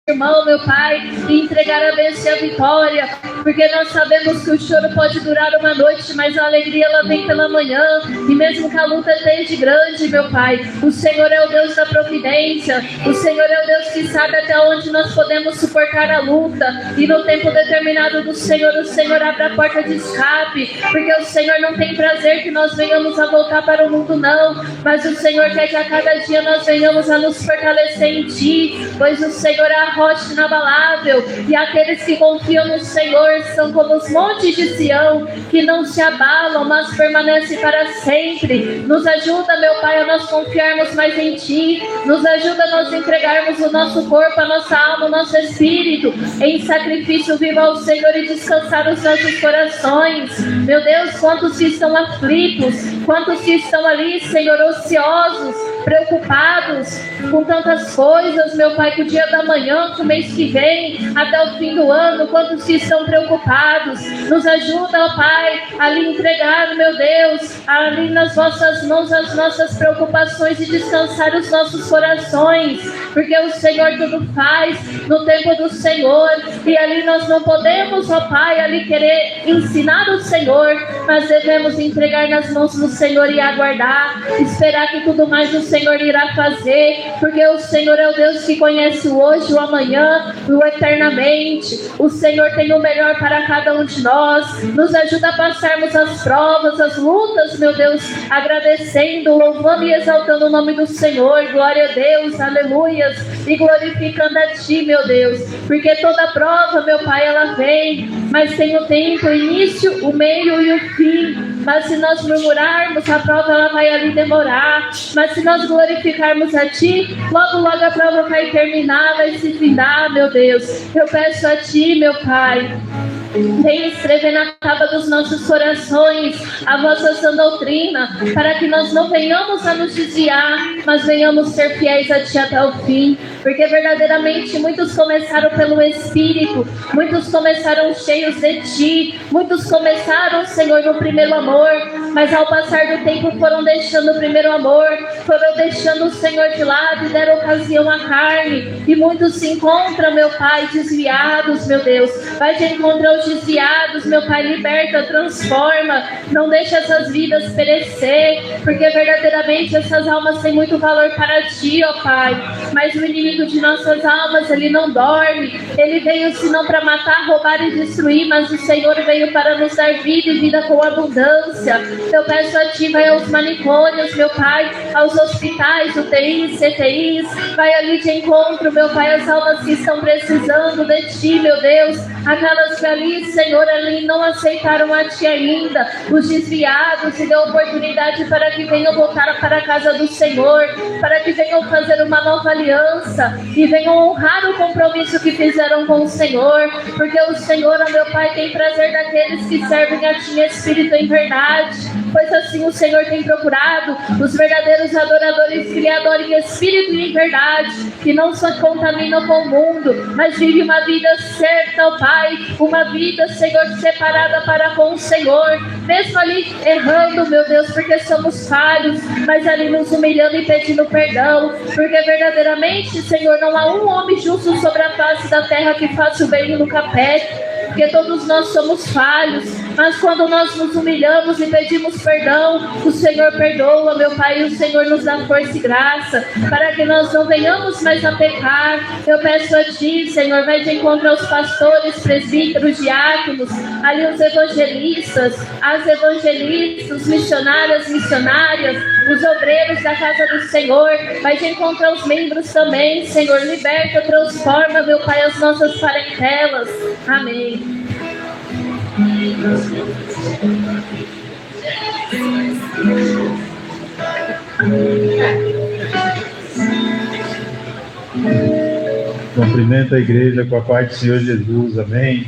irmão, meu Pai, e entregar a bênção e a vitória, porque nós sabemos que o choro pode durar uma noite, mas a alegria ela vem pela manhã, e mesmo que a luta esteja grande, meu Pai, o Senhor é o Deus da providência, o Senhor é o Deus que sabe até onde nós podemos suportar a luta, e no tempo determinado do Senhor, o Senhor abre a porta de escape, porque o Senhor não tem prazer que nós venhamos a voltar para o mundo, não, mas o Senhor quer que a cada dia nós venhamos a nos fortalecer em Ti, pois o Senhor é a rocha inabalável, e aqueles que confiam no Senhor são como os montes de Sião, que não se abalam, mas permanecem para sempre. Nos ajuda, meu Pai, a nós confiarmos mais em Ti, nos ajuda a nós entregarmos o nosso corpo, a nossa alma, o nosso espírito, em sacrifício vivo ao Senhor e descansar os nossos corações. Meu Deus, quantos que estão aflitos, quantos que estão ali, Senhor, ociosos, preocupados com tantas coisas, meu Pai, que o dia da manhã, que o mês que vem, até o fim do ano, quantos que estão preocupados, nos ajuda, ó Pai, a lhe entregar, meu Deus, ali nas vossas mãos as nossas preocupações e descansar os nossos corações, porque o Senhor tudo faz no tempo do Senhor, e ali nós não podemos, ó Pai, ali querer ensinar o Senhor, mas devemos entregar nas mãos do Senhor e aguardar, esperar que tudo mais o Senhor irá fazer, porque o Senhor é o Deus que conhece o hoje, o amanhã, o eternamente. O Senhor tem o melhor para cada um de nós. Nos ajuda a passarmos as provas, as lutas, meu Deus, agradecendo, louvando e exaltando o nome do Senhor. Glória a Deus, aleluias, e glorificando a Ti, meu Deus, porque toda prova, meu Pai, ela vem, mas tem o tempo, o início, o meio e o fim. Mas se nós murmurarmos, a prova ela vai ali demorar, mas se nós glorificarmos a Ti, logo logo a prova vai terminar, vai se findar, meu Deus. Eu peço a Ti, meu Pai, venha escrever na tábua dos nossos corações a vossa sã doutrina, para que nós não venhamos a nos desviar, mas venhamos ser fiéis a Ti até o fim, porque verdadeiramente muitos começaram pelo Espírito, muitos começaram cheios de Ti, muitos começaram, Senhor, no primeiro amor, mas ao passar do tempo foram deixando o primeiro amor, foram deixando o Senhor de lado e deram ocasião à carne, e muitos se encontram, meu Pai, desviados, meu Deus. Vai de encontro aos desviados, meu Pai, liberta, transforma, não deixa essas vidas perecer, porque verdadeiramente essas almas têm muito valor para Ti, ó Pai, mas o inimigo de nossas almas, ele não dorme, ele veio senão para matar, roubar e destruir, mas o Senhor veio para nos dar vida e vida com abundância. Eu peço a Ti, vai aos manicômios, meu Pai, aos hospitais, UTIs, CTIs, vai ali de encontro, meu Pai, as almas que estão precisando de Ti, meu Deus, aquelas que ali, Senhor, ali não aceitaram a Ti ainda, os desviados, e dê oportunidade para que venham voltar para a casa do Senhor, para que venham fazer uma nova aliança e venham honrar o compromisso que fizeram com o Senhor, porque o Senhor, ó meu Pai, tem prazer daqueles que servem a Ti em espírito e em verdade, pois assim o Senhor tem procurado os verdadeiros adoradores que lhe adoram em espírito e em verdade, que não se contaminam com o mundo, mas vivem uma vida certa, ó Pai, uma vida, Senhor, separada para com o Senhor, mesmo ali errando, meu Deus, porque somos falhos, mas ali nos humilhando e pedindo perdão, porque verdadeiramente, Senhor, não há um homem justo sobre a face da terra que faça o bem e nunca peque, porque todos nós somos falhos, mas quando nós nos humilhamos e pedimos perdão, o Senhor perdoa, meu Pai, e o Senhor nos dá força e graça, para que nós não venhamos mais a pecar. Eu peço a Ti, Senhor, vai de encontro aos pastores, presbíteros, diáconos, ali os evangelistas, as evangelistas, missionárias, missionárias, os obreiros da casa do Senhor, vai de encontro aos membros também, Senhor, liberta, transforma, meu Pai, as nossas parentelas. Amém. Cumprimento a igreja com a paz do Senhor Jesus, amém.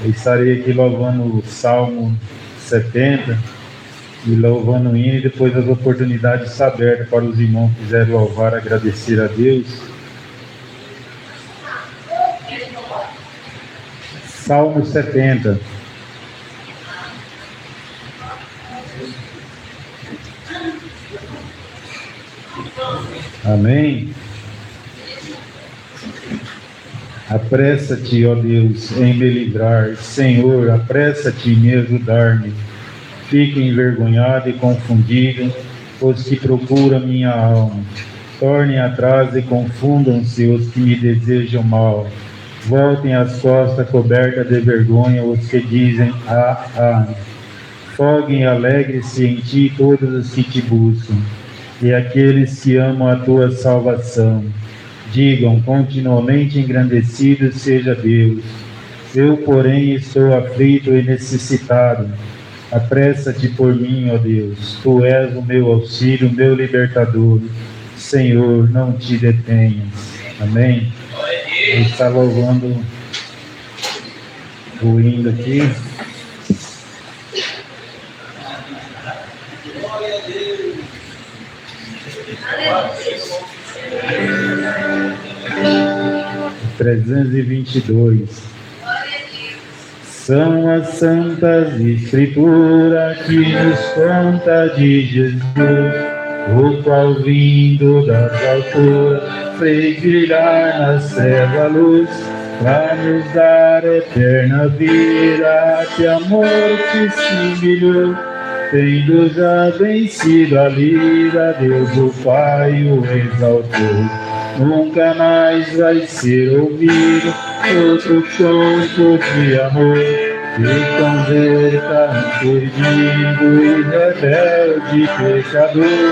Eu estarei aqui louvando o Salmo 70 e louvando o hino, e depois as oportunidades abertas para os irmãos que quiserem louvar, agradecer a Deus. Salmo 70. Amém. Apressa-te, ó Deus, em me livrar. Senhor, apressa-te em me ajudar-me. Fiquem envergonhados e confundidos os que procuram minha alma. Tornem atrás e confundam-se os que me desejam mal. Voltem as costas cobertas de vergonha os que dizem Foguem e alegre-se em ti todos os que te buscam, e aqueles que amam a tua salvação. Digam, continuamente engrandecido seja Deus. Eu, porém, estou aflito e necessitado. Apressa-te por mim, ó Deus. Tu és o meu auxílio, meu libertador. Senhor, não te detenhas. Amém? Ele está louvando o hino aqui. Glória a Deus. 322. São as santas escrituras que nos conta de Jesus, o qual vindo das alturas fez brilhar nas trevas a luz, para nos dar eterna vida, que a morte se humilhou, tendo já vencido a lira, Deus o Pai o exaltou. Nunca mais vai ser ouvido outro canto de amor que converta um perdido e rebelde pecador.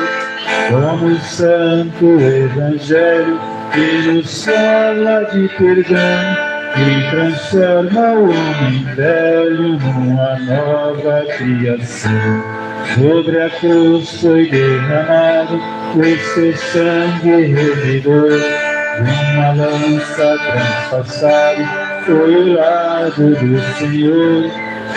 Como o santo evangelho que nos fala de perdão e transforma o homem velho numa nova criação. Sobre a cruz foi derramado o seu sangue remidor, uma lança transpassada foi o lado do Senhor.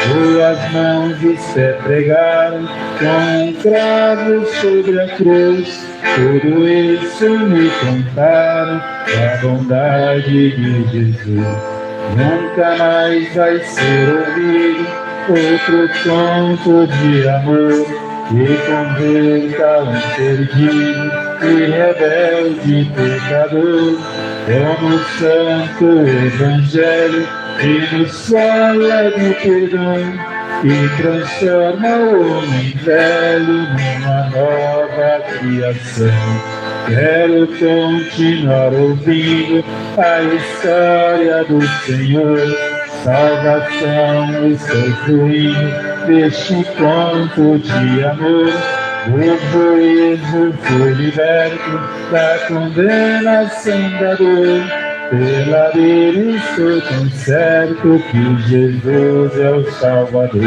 Suas mãos os pés pregaram com um cravo sobre a cruz. Tudo isso me contaram da bondade de Jesus. Nunca mais vai ser ouvido outro conto de amor que converta um perdido e rebelde pecador. Como o santo evangelho que nos fala de perdão e transforma o homem velho numa nova criação. Quero continuar ouvindo a história do Senhor. Salvação estou fluindo deste conto de amor. O juízo foi liberto da condenação da dor. Pela dele estou tão certo que Jesus é o Salvador.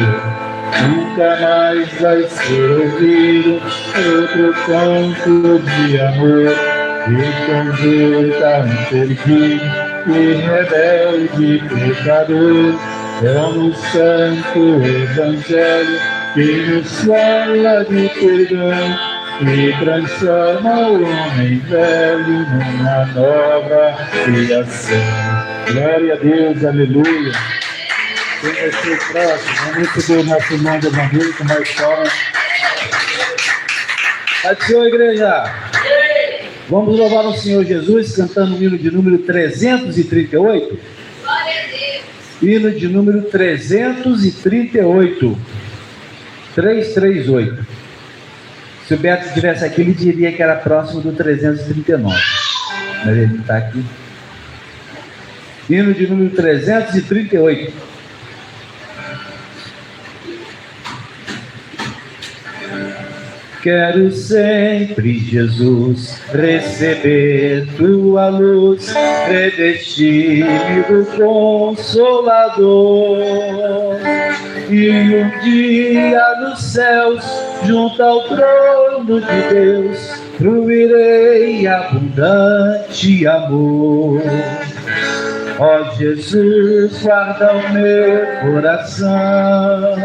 Nunca mais vai ser ouvido outro conto de amor que converta um perdido e rebelde pecador. É um santo evangelho que nos fala de perdão e transforma o homem velho numa nova criação. Glória a Deus, aleluia. Quem vai ser o próximo? Vamos receber o nosso irmão do Evangelho com mais palmas. Atenção, igreja! Vamos louvar o Senhor Jesus cantando o hino de número 338. Glória a Deus. Hino de número 338. 338. Se o Beto estivesse aqui, ele diria que era próximo do 339. Mas ele não está aqui. Hino de número 338. Quero sempre, Jesus, receber tua luz, revestir-me do Consolador. E um dia nos céus, junto ao trono de Deus, fruirei abundante amor. Ó Jesus, guarda o meu coração,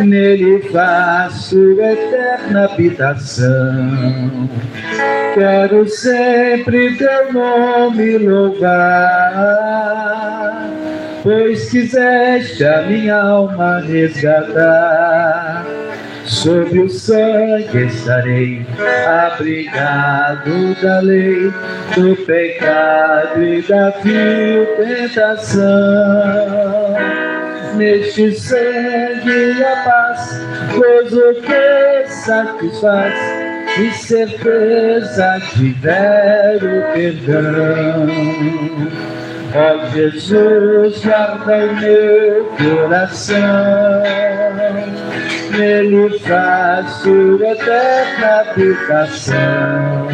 nele faço eterna habitação. Quero sempre teu nome louvar, pois quiseste a minha alma resgatar. Sob o sangue estarei, abrigado da lei, do pecado e da vil tentação. Neste sangue a paz, gozo que satisfaz, e certeza de vero perdão. Ó Jesus, guarda o meu coração, nele faço eterna habitação.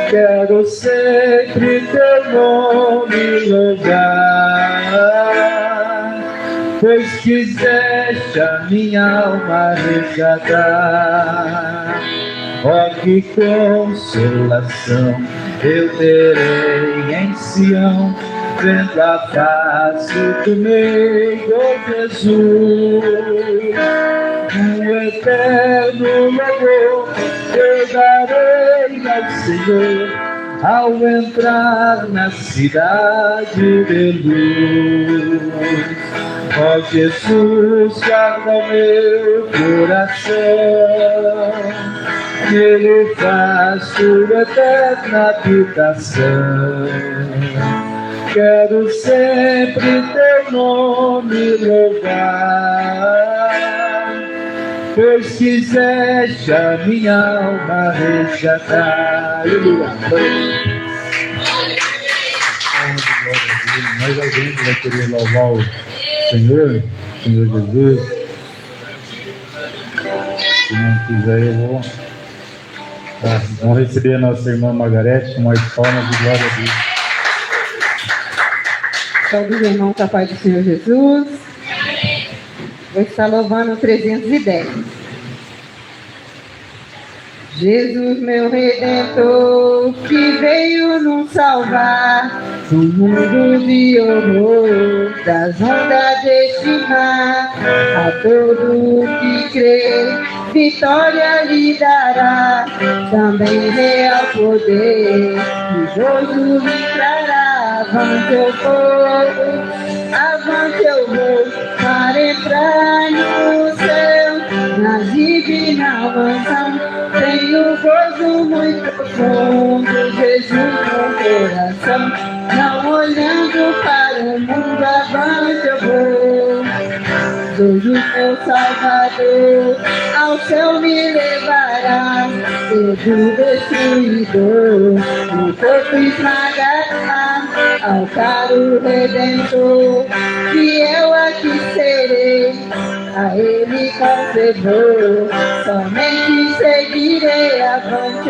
Quero sempre teu nome louvar, pois quiseste a minha alma resgatar. Ó, que consolação eu terei em Sião, vendo a face do meu Jesus. Um eterno louvor eu darei ao Senhor, ao entrar na cidade de luz. Ó Jesus, guarda o meu coração, nele faço eterna habitação. Quero sempre teu nome louvar, pois quiseste a minha alma resgatar. Mais alguém que vai querer louvar o Senhor Jesus? Se não quiser, eu vou. Vamos receber a nossa irmã Margarete com mais palmas e glória a Deus. Todos os irmãos da paz do Senhor Jesus. Vou estar louvando o 310. Jesus, meu Redentor, que veio nos salvar do mundo de horror, das ondas deste mar. A todo que crê, vitória lhe dará, também real poder, jogo lhe trará. Avante eu vou, para entrar no céu, na divina mansão. Tenho gozo muito profundo, Jesus no coração. Não olhando para o mundo, avante eu vou. Jesus, meu Salvador, ao céu me levará. Do destruidor, no corpo esmagará. Ao caro Redentor, fiel aqui serei. A ele conservou, somente seguirei. Avante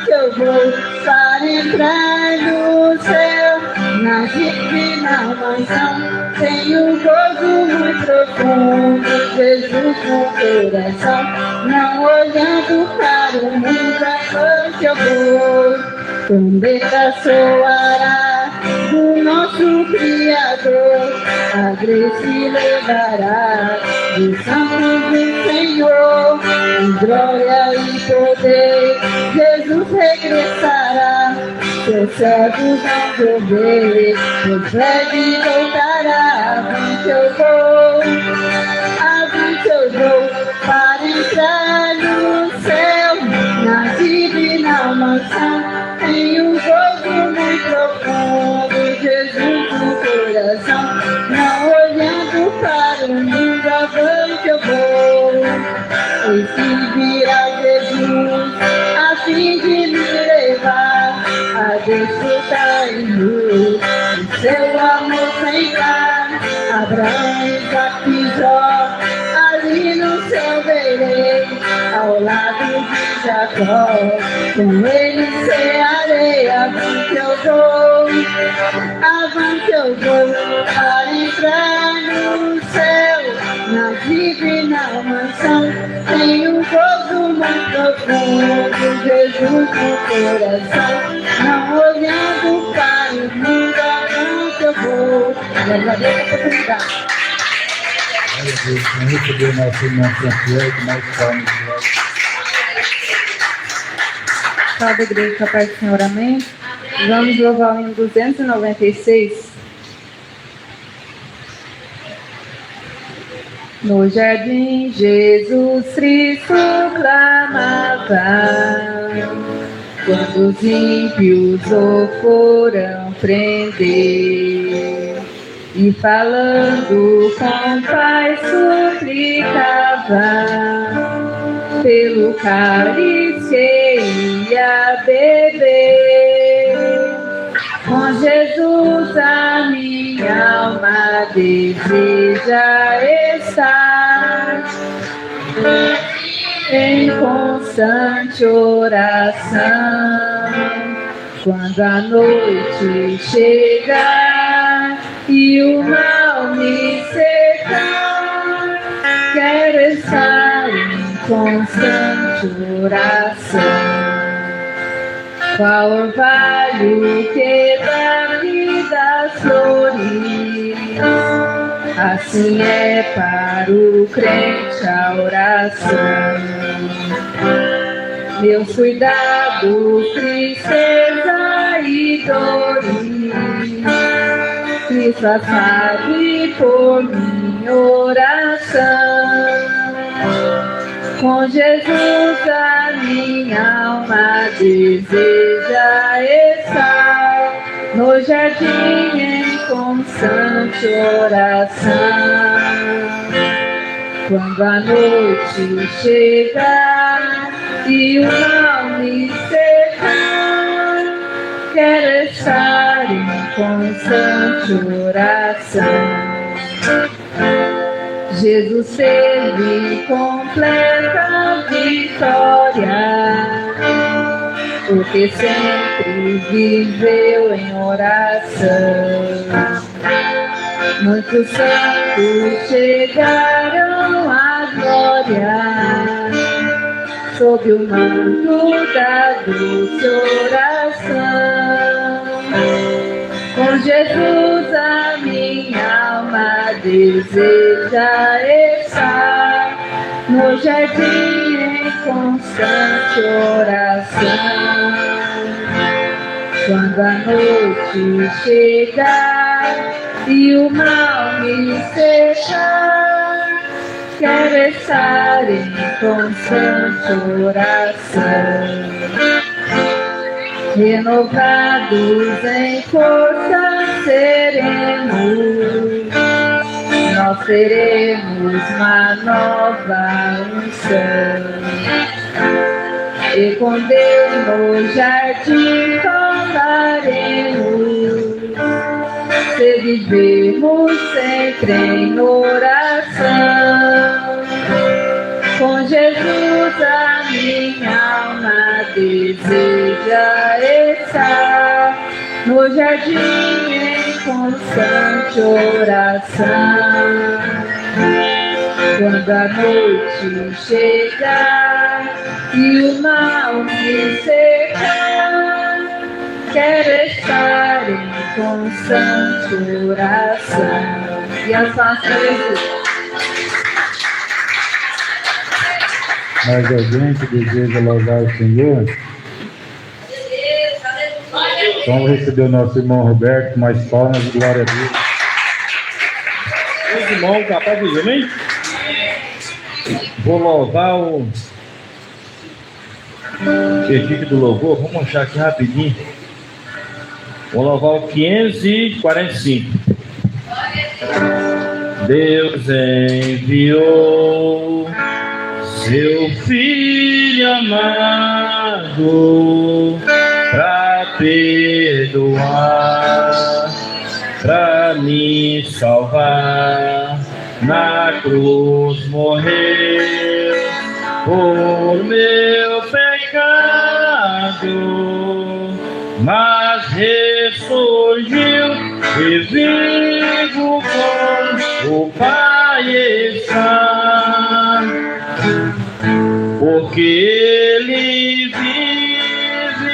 eu vou, para entrar no céu, na divina mansão. Tenho um gozo muito profundo, Jesus no coração. Não olhando para o mundo, avante eu vou. Trombeta soará do nosso Criador, a graça levará dos santos do Senhor. Em glória e poder, Jesus regressará. Seus servos vão ver, Deus breve voltará. Avante eu vou, para entrar no céu, na divina mansão. Tenho um gozo muito profundo, Jesus no coração. Não olhando para o mundo, avante eu vou. E se virá Jesus, a fim de me levar a desfrutar em luz o seu amor sem par. Abraão, Isaac e Jó, ali no céu verei, ao lado de Jacó, com ele cearei. Avante eu vou, para entrar no céu, na divina mansão. Tenho um gozo muito profundo, Jesus no coração. Não olhando para o mundo, avante eu vou. Agradeço a oportunidade. Glória a Deus, vamos receber nosso irmão Francisco com mais palmas. Salve a igreja, com a paz do Senhor, amém? Vamos louvar o hino 296. No jardim Jesus Cristo clamava, quando os ímpios o foram prender, e falando com o Pai suplicava, pelo cálice que ia beber. Com Jesus a minha alma deseja estar em constante oração. Quando a noite chegar e o mal me cercar, quero estar em constante oração. Qual orvalho que dá-me das flores, assim é para o crente a oração. Meus cuidados, tristeza e dores, Cristo a sabe por minha oração. Com Jesus a minha alma deseja estar no jardim em constante oração. Quando a noite chegar e o mal me cercar, quero estar em constante oração. Jesus teve completa vitória, porque sempre viveu em oração. Muitos santos chegaram à glória, sob o manto da doce oração. Com Jesus a minha alma deseja estar no jardim em constante oração. Quando a noite chegar e o mal me cercar, quero estar em constante oração. Renovados em força seremos, nós teremos uma nova unção. E com Deus no jardim falaremos, se vivemos sempre em oração. Com Jesus a minha alma deseja estar no jardim em constante oração. Quando a noite chegar e o mal me cercar, quero estar em constante oração. E as fações. Mais alguém que deseja louvar o Senhor? Então vamos receber o nosso irmão Roberto, mais palmas e glória a Deus. Meus irmãos, capaz de dizer, amém? Vou louvar o equipe do louvor, vamos achar aqui rapidinho. Vou louvar o 545. Deus enviou seu Filho amado pra perdoar, pra me salvar. Na cruz morreu por meu pecado, mas ressurgiu e vivo com o Pai está. Porque Ele vive,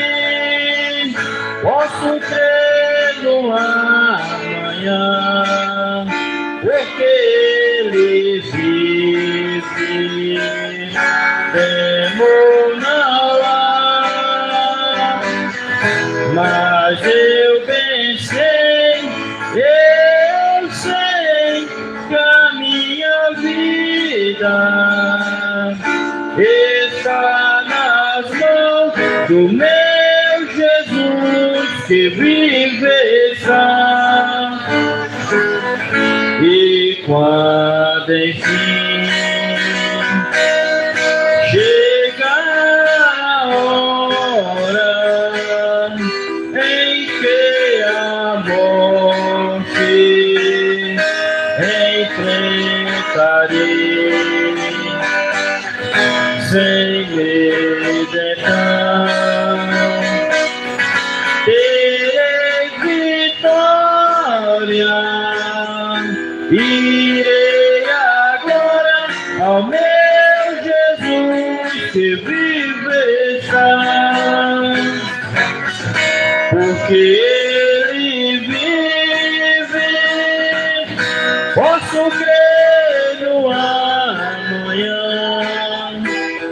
posso crer no amanhã. Porque Ele vive, temo não há. Mas eu pensei, eu sei que a minha vida do meu Jesus que vive está. E quando enfim chega a hora em que a morte enfrentarei, sem medo então terei vitória. Irei agora ao meu Jesus que vive está, porque Ele vive. Posso crer no amanhã,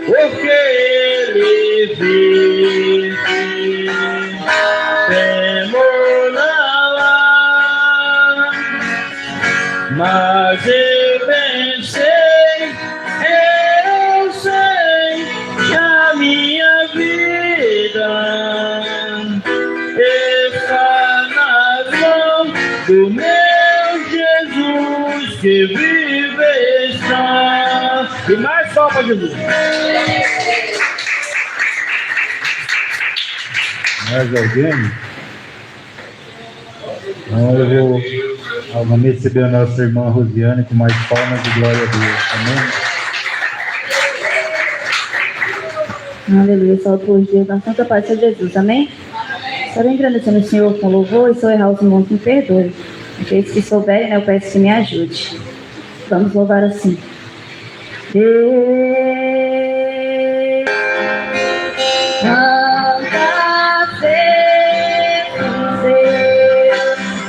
porque Ele vive. Temor não há, mas eu pensei, eu sei que a minha vida está nas mãos do meu Jesus que vive está. E mais só para Jesus. Mais alguém? Então vamos receber a nossa irmã Rosiane com mais palmas de glória a Deus. Amém? Aleluia, salve por Deus, na santa paz de Jesus, amém? Estou agradecendo o Senhor com louvor e se eu errar os irmãos me perdoe. Aqueles que souberem, eu peço que me ajude. Vamos louvar assim.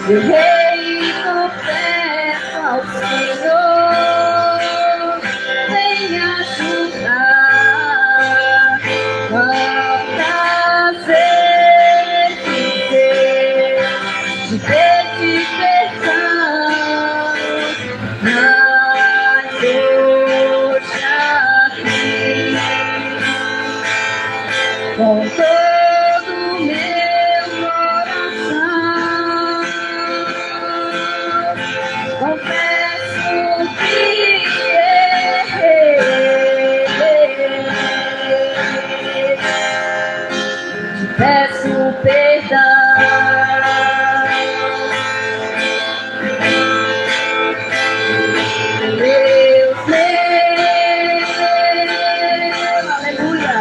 Eu reino peço ao Senhor, venha ajudar. Quanta vez de dedicação, mas hoje aqui, com todo o meu coração, confesso que errei, te peço perdão. Eu sei, aleluia.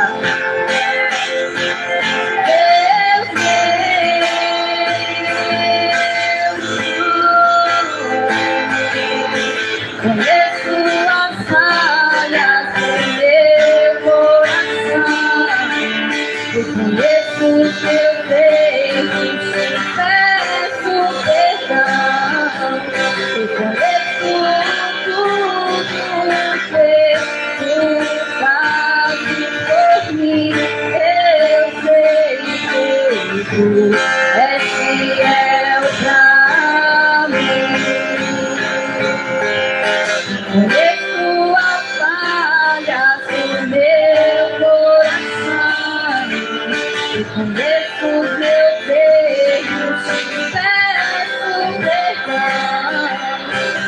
Conheço as falhas do meu coração, eu conheço os meus erros, peço perdão. Eu conheço tudo que tu fazes por mim, eu sei que tu és fiel pra mim. Conheço as falhas do meu coração, eu conheço os meus erros, peço perdão.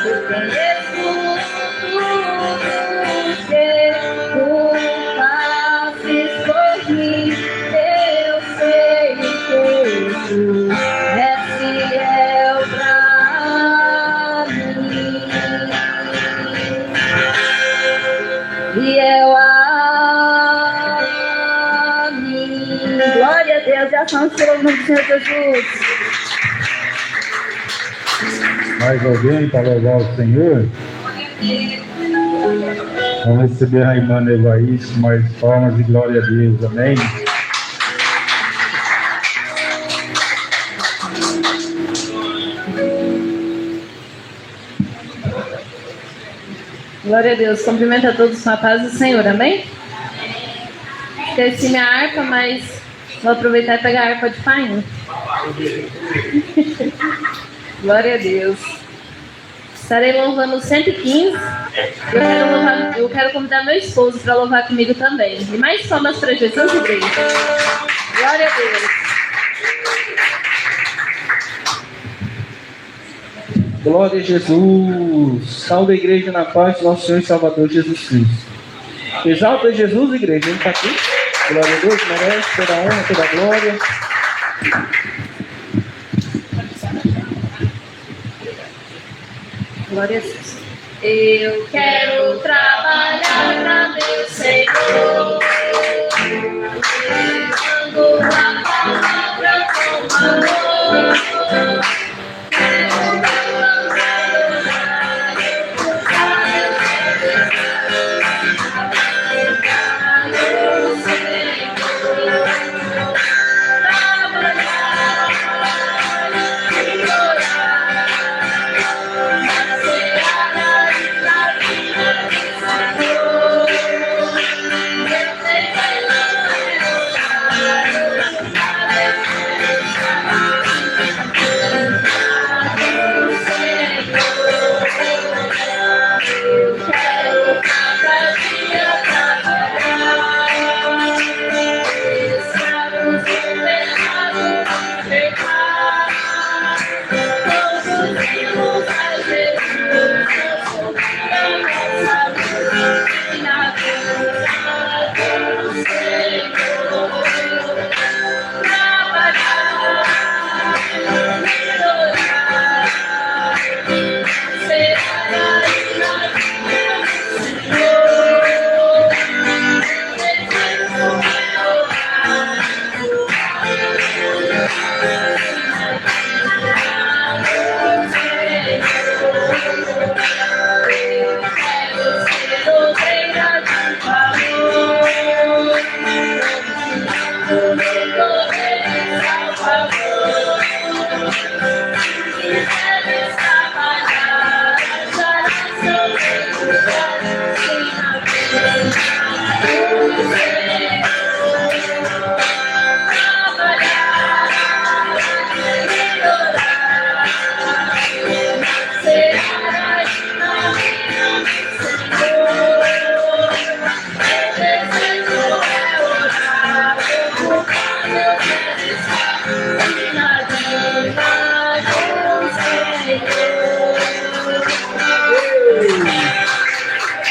Eu conheço tudo que tu fazes por mim, eu sei que tu és fiel pra mim. Fiel a mim. Glória a Deus, e ação pelo nome do Senhor Jesus. Mais alguém para louvar o Senhor? Vamos receber a irmã Nevaís com mais palmas de glória a Deus. Amém? Glória a Deus. Cumprimento a todos com a paz do Senhor. Amém? Esqueci minha harpa, mas vou aproveitar e pegar a harpa de fainha. Glória a Deus. Estarei louvando o 115. Eu quero convidar meu esposo para louvar comigo também. E mais palmas para Jesus, igreja. Glória a Deus. Glória a Jesus. Salve a igreja na paz do nosso Senhor e Salvador Jesus Cristo. Exalta Jesus, igreja. Ele está aqui. Glória a Deus, merece toda a honra, toda a glória. Glória a Deus. Eu quero trabalhar para meu Senhor, levando a palavra com amor.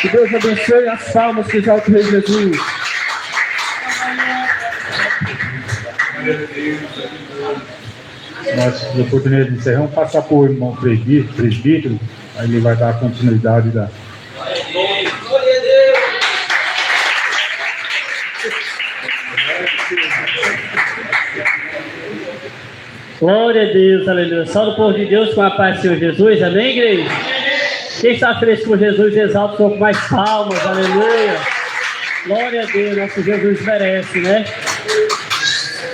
Que Deus abençoe as palmas que exalta o Rei Jesus. Nós temos a oportunidade de encerrar. Vamos passar por irmão presbítero, aí ele vai dar a continuidade da. Glória a Deus, aleluia. Salve o povo de Deus com a paz do Senhor Jesus, amém, igreja? Quem está feliz com Jesus, exalta o Senhor com mais palmas, aleluia. Glória a Deus, nosso Jesus merece, né?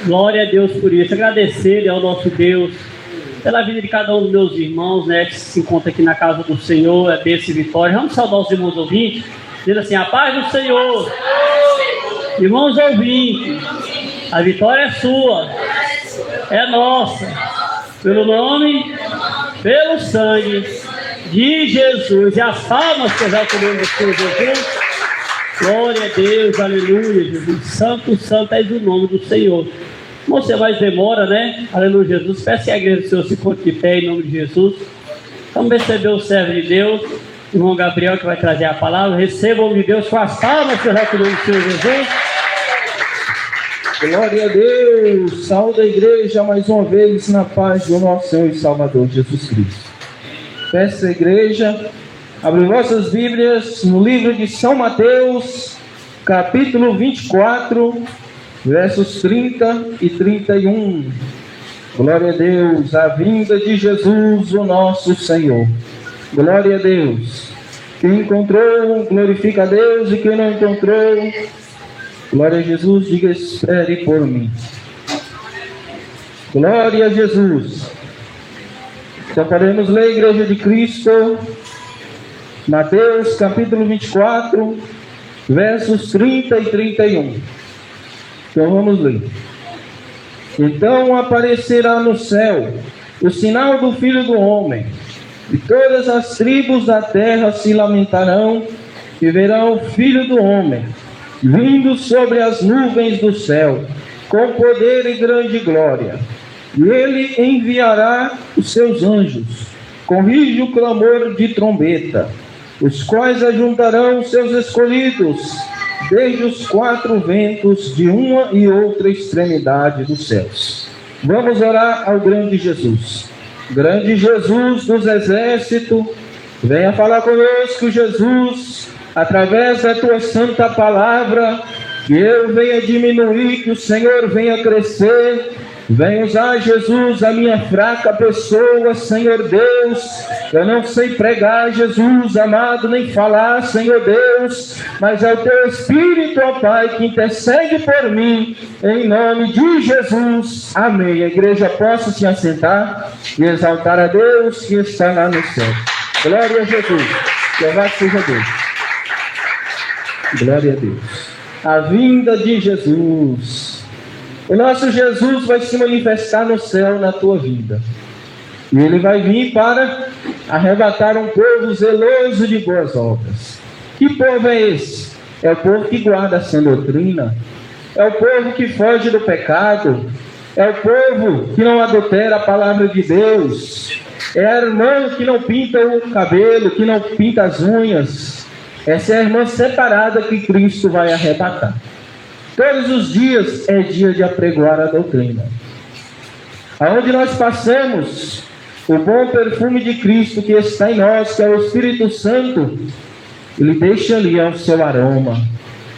Glória a Deus por isso. Agradecer ao nosso Deus pela vida de cada um dos meus irmãos, né? Que se encontra aqui na casa do Senhor, é bênção e vitória. Vamos saudar os irmãos ouvintes, dizendo assim: a paz do Senhor. Irmãos ouvintes, a vitória é sua, é nossa, pelo nome, pelo sangue de Jesus. E as palmas que exaltam o nome do Senhor Jesus. Glória a Deus, aleluia, Jesus. Santo, santo és o nome do Senhor. Você mais demora, né? Aleluia, Jesus. Peça que a igreja do Senhor se ponte de pé em nome de Jesus. Vamos receber o servo de Deus, irmão Gabriel, que vai trazer a palavra. Receba o nome de Deus com as palmas que exaltam o nome do Senhor Jesus. Glória a Deus. Saúde a igreja mais uma vez na paz do nosso Senhor e Salvador Jesus Cristo. Peço à igreja, abre vossas Bíblias no livro de São Mateus, capítulo 24, versos 30 e 31. Glória a Deus, a vinda de Jesus, o nosso Senhor. Glória a Deus. Quem encontrou, glorifica a Deus, e quem não encontrou, glória a Jesus, diga: espere por mim. Glória a Jesus. Então podemos ler, Igreja de Cristo, Mateus capítulo 24, versos 30 e 31. Então vamos ler. Então aparecerá no céu o sinal do Filho do Homem, e todas as tribos da terra se lamentarão, e verão o Filho do Homem vindo sobre as nuvens do céu, com poder e grande glória. E ele enviará os seus anjos, com rígido clamor de trombeta, os quais ajuntarão os seus escolhidos, desde os quatro ventos de uma e outra extremidade dos céus. Vamos orar ao grande Jesus. Grande Jesus dos exércitos, venha falar conosco, Jesus, através da tua santa palavra, que eu venha diminuir, que o Senhor venha crescer. Venha usar, Jesus, a minha fraca pessoa, Senhor Deus. Eu não sei pregar, Jesus amado, nem falar, Senhor Deus, mas é o teu Espírito, ó Pai, que intercede por mim, em nome de Jesus. Amém. A igreja possa se assentar e exaltar a Deus que está lá no céu. Glória a Jesus. Louvado seja Deus. Glória a Deus. A vinda de Jesus. O nosso Jesus vai se manifestar no céu na tua vida. E ele vai vir para arrebatar um povo zeloso de boas obras. Que povo é esse? É o povo que guarda a sã doutrina. É o povo que foge do pecado. É o povo que não adultera a palavra de Deus. É a irmã que não pinta o cabelo, que não pinta as unhas. Essa é a irmã separada que Cristo vai arrebatar. Todos os dias é dia de apregoar a doutrina. Aonde nós passamos, o bom perfume de Cristo que está em nós, que é o Espírito Santo, ele deixa ali o seu aroma.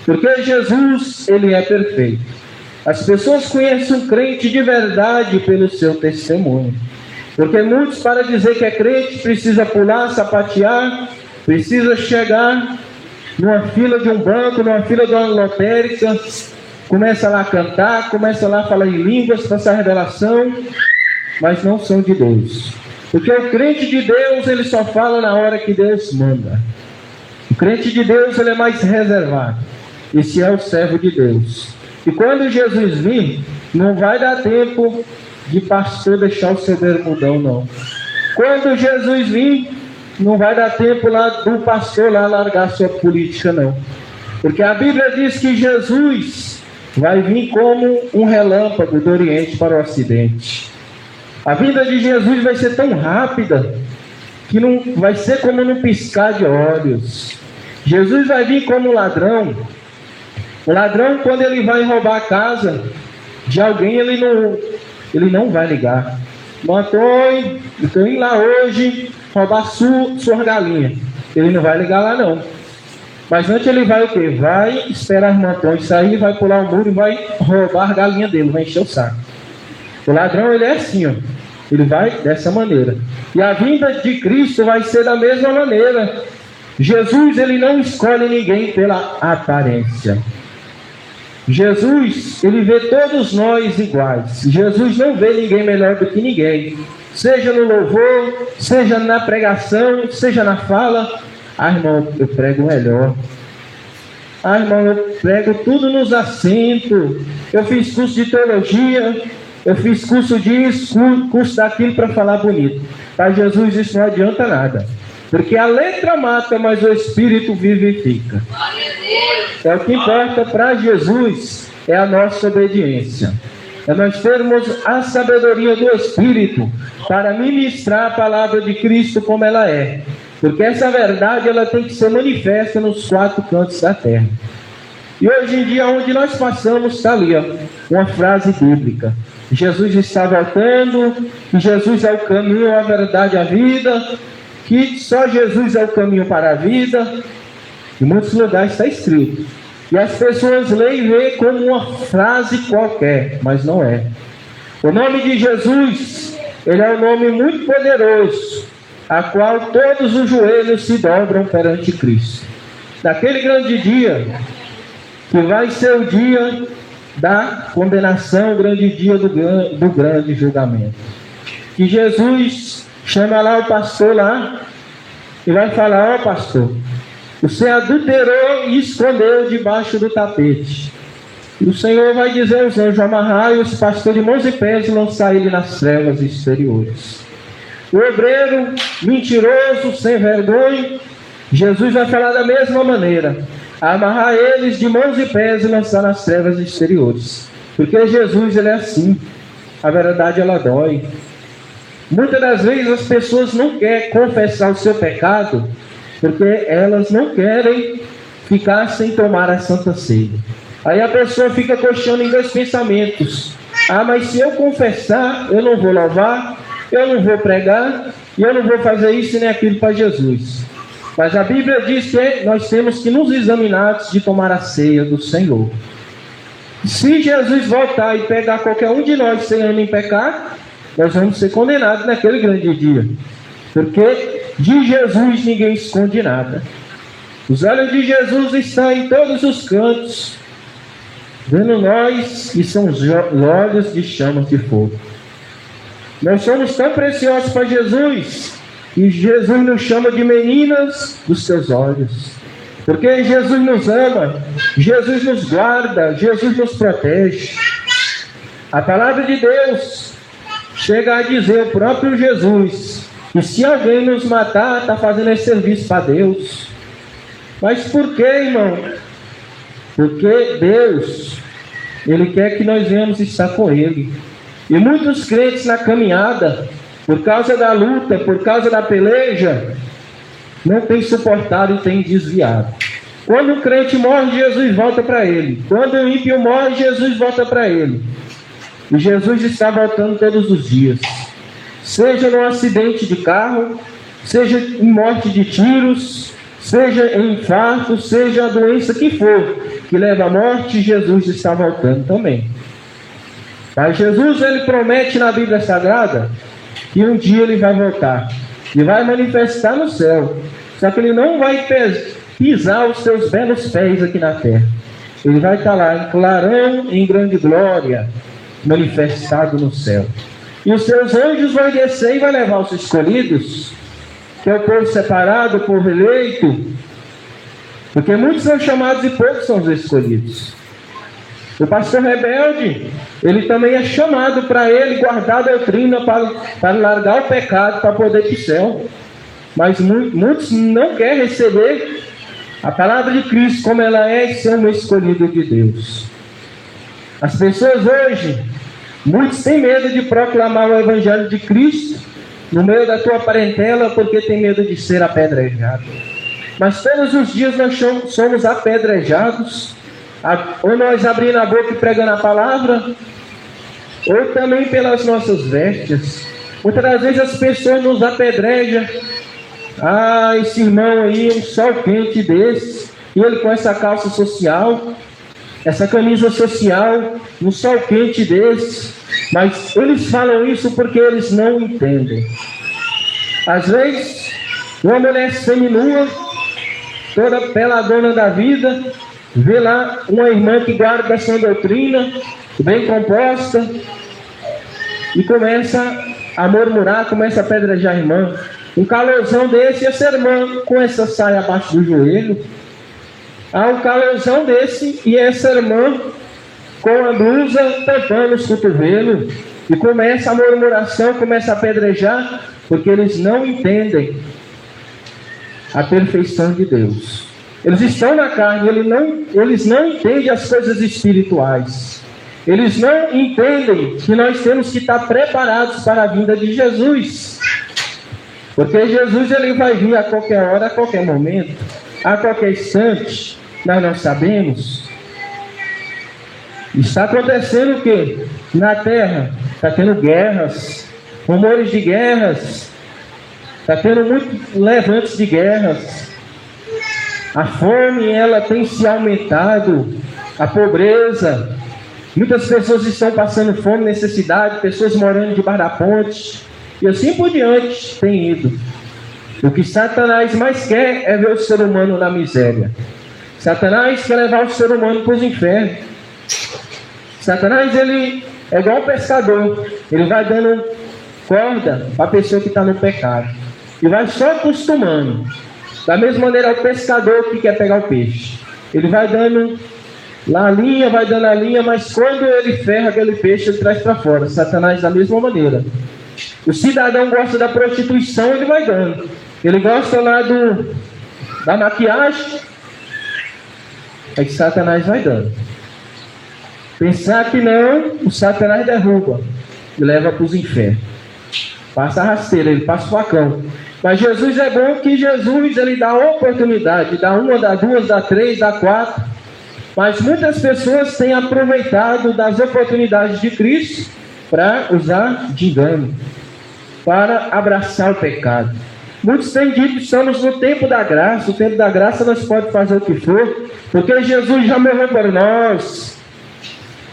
Porque Jesus, ele é perfeito. As pessoas conhecem um crente de verdade pelo seu testemunho. Porque muitos, para dizer que é crente, precisa pular, sapatear, precisa chegar numa fila de um banco, numa fila de uma lotérica, começa lá a cantar, começa lá a falar em línguas, passar revelação, mas não são de Deus. Porque o crente de Deus, ele só fala na hora que Deus manda. O crente de Deus, ele é mais reservado. Esse é o servo de Deus. E quando Jesus vir, não vai dar tempo de pastor deixar o seu bermudão, não. Quando Jesus vir, não vai dar tempo lá do pastor lá largar sua política, não. Porque a Bíblia diz que Jesus vai vir como um relâmpago do Oriente para o Ocidente. A vinda de Jesus vai ser tão rápida que não vai ser como num piscar de olhos. Jesus vai vir como um ladrão. O ladrão, quando ele vai roubar a casa de alguém, ele não vai ligar. Antônio, estou indo lá hoje roubar sua galinha. Ele não vai ligar lá, não. Mas antes ele vai o quê? Vai esperar a irmã Antônio sair, vai pular o muro e vai roubar a galinha dele, vai encher o saco. O ladrão, ele é assim, ó. Ele vai dessa maneira. E a vinda de Cristo vai ser da mesma maneira. Jesus, ele não escolhe ninguém pela aparência. Jesus, ele vê todos nós iguais. Jesus não vê ninguém melhor do que ninguém. Seja no louvor, seja na pregação, seja na fala. Ah, irmão, eu prego melhor. Ah, irmão, eu prego tudo nos assentos. Eu fiz curso de teologia, eu fiz curso disso, curso daquilo para falar bonito. Para Jesus isso não adianta nada. Porque a letra mata, mas o Espírito vivifica. É o que importa para Jesus, é a nossa obediência. É nós termos a sabedoria do Espírito para ministrar a palavra de Cristo como ela é. Porque essa verdade, ela tem que ser manifesta nos quatro cantos da terra. E hoje em dia, onde nós passamos, está ali, ó, uma frase bíblica. Jesus está voltando, que Jesus é o caminho, a verdade, a vida, que só Jesus é o caminho para a vida. Em muitos lugares está escrito. E as pessoas leem e veem como uma frase qualquer, mas não é. O nome de Jesus, ele é um nome muito poderoso, a qual todos os joelhos se dobram perante Cristo. Naquele grande dia, que vai ser o dia da condenação, o grande dia do grande julgamento. Que Jesus chama lá o pastor lá, e vai falar: ó pastor, você adulterou e escondeu debaixo do tapete. E o Senhor vai dizer aos anjos: amarrai os pastores de mãos e pés e lançar ele nas trevas exteriores. O obreiro mentiroso, sem vergonha, Jesus vai falar da mesma maneira: amarrar eles de mãos e pés e lançar nas trevas exteriores. Porque Jesus, ele é assim. A verdade, ela dói. Muitas das vezes as pessoas não querem confessar o seu pecado porque elas não querem ficar sem tomar a Santa Ceia. Aí a pessoa fica questionando em dois pensamentos. Ah, mas se eu confessar, eu não vou louvar, eu não vou pregar, e eu não vou fazer isso nem aquilo para Jesus. Mas a Bíblia diz que nós temos que nos examinar antes de tomar a ceia do Senhor. Se Jesus voltar e pegar qualquer um de nós sem ano em pecado, nós vamos ser condenados naquele grande dia. Porque de Jesus ninguém esconde nada. Os olhos de Jesus estão em todos os cantos, vendo nós, e são os olhos de chamas de fogo. Nós somos tão preciosos para Jesus, e Jesus nos chama de meninas dos seus olhos. Porque Jesus nos ama, Jesus nos guarda, Jesus nos protege. A palavra de Deus chega a dizer, o próprio Jesus, que se alguém nos matar, está fazendo esse serviço para Deus. Mas por que, irmão? Porque Deus, Ele quer que nós venhamos estar com Ele. E muitos crentes na caminhada, por causa da luta, por causa da peleja, não têm suportado e têm desviado. Quando o crente morre, Jesus volta para ele. Quando o ímpio morre, Jesus volta para ele. E Jesus está voltando todos os dias. Seja num acidente de carro, seja em morte de tiros, seja em infarto, seja a doença que for, que leva à morte, Jesus está voltando também. Mas Jesus, ele promete na Bíblia Sagrada que um dia ele vai voltar e vai manifestar no céu. Só que ele não vai pisar os seus belos pés aqui na terra. Ele vai estar lá em clarão, em grande glória, manifestado no céu. E os seus anjos vão descer e vai levar os escolhidos, que é o povo separado, o povo eleito, porque muitos são chamados e poucos são os escolhidos. O pastor rebelde, ele também é chamado para ele guardar a doutrina, para largar o pecado, para poder ir para o céu. Mas muitos não querem receber a palavra de Cristo como ela é e ser um escolhido de Deus. As pessoas hoje, muitos têm medo de proclamar o Evangelho de Cristo no meio da tua parentela porque tem medo de ser apedrejado. Mas todos os dias nós somos apedrejados, ou nós abrindo a boca e pregando a palavra, ou também pelas nossas vestes. Muitas das vezes as pessoas nos apedrejam. Ah, esse irmão aí, um sol quente desse, e ele com essa calça social, essa camisa social, um sol quente desse. Mas eles falam isso porque eles não entendem. Às vezes, uma mulher seminua, toda peladona da vida, vê lá uma irmã que guarda a sua doutrina, bem composta, e começa a murmurar, começa a apedrejar a irmã. Um calorzão desse, essa irmã com essa saia abaixo do joelho. Há um calorzão desse e essa irmã com a blusa tampando os cotovelos. E começa a murmuração, começa a apedrejar, porque eles não entendem a perfeição de Deus. Eles estão na carne, eles não entendem as coisas espirituais. Eles não entendem que nós temos que estar preparados para a vinda de Jesus. Porque Jesus, ele vai vir a qualquer hora, a qualquer momento, a qualquer instante. Nós não sabemos. Está acontecendo o quê? Na terra está tendo guerras, rumores de guerras, está tendo muitos levantes de guerras. A fome, ela tem se aumentado, a pobreza. Muitas pessoas estão passando fome, necessidade, pessoas morando debaixo da ponte. E assim por diante tem ido. O que Satanás mais quer é ver o ser humano na miséria. Satanás quer levar o ser humano para os infernos. Satanás, ele é igual um pescador. Ele vai dando corda para a pessoa que está no pecado. E vai só acostumando. Da mesma maneira, o pescador que quer pegar o peixe. Ele vai dando lá a linha, vai dando a linha, mas quando ele ferra aquele peixe, ele traz para fora. Satanás da mesma maneira. O cidadão gosta da prostituição, ele vai dando. Ele gosta lá da maquiagem, é que Satanás vai dando. Pensar que não, o Satanás derruba e leva para os infernos. Passa a rasteira, ele passa o facão. Mas Jesus é bom que Jesus ele dá oportunidade, dá uma, dá duas, dá três, dá quatro. Mas muitas pessoas têm aproveitado das oportunidades de Cristo para usar de engano, para abraçar o pecado. Muitos têm dito que estamos no tempo da graça. O tempo da graça nós podemos fazer o que for, porque Jesus já morreu por nós,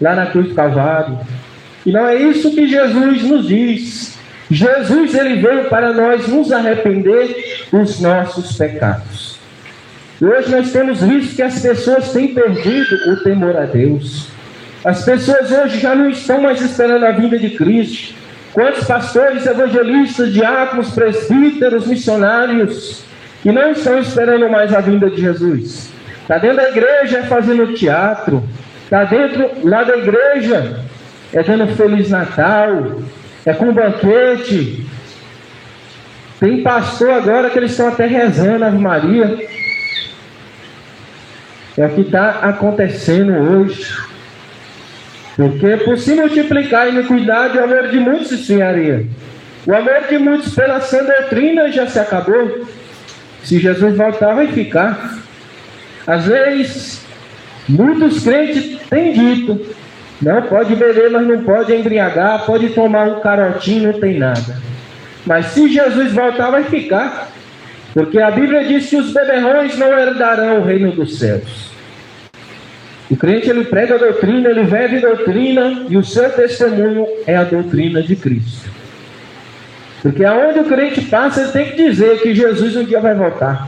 lá na cruz do Calvário. E não é isso que Jesus nos diz. Jesus ele veio para nós nos arrepender dos nossos pecados. E hoje nós temos visto que as pessoas têm perdido o temor a Deus. As pessoas hoje já não estão mais esperando a vinda de Cristo. Quantos pastores, evangelistas, diáconos, presbíteros, missionários que não estão esperando mais a vinda de Jesus? Está dentro da igreja fazendo teatro, está dentro lá da igreja dando Feliz Natal, com banquete. Tem pastor agora que eles estão até rezando Ave Maria. É o que está acontecendo hoje. Porque por se multiplicar a iniquidade, o amor de muitos se esfriaria. O amor de muitos pela sã doutrina já se acabou. Se Jesus voltar, vai ficar. Às vezes, muitos crentes têm dito: não pode beber, mas não pode embriagar, pode tomar um carotinho, não tem nada. Mas se Jesus voltar, vai ficar. Porque a Bíblia diz que os beberrões não herdarão o reino dos céus. O crente ele prega a doutrina, ele vive doutrina, e o seu testemunho é a doutrina de Cristo. Porque aonde o crente passa, ele tem que dizer que Jesus um dia vai voltar.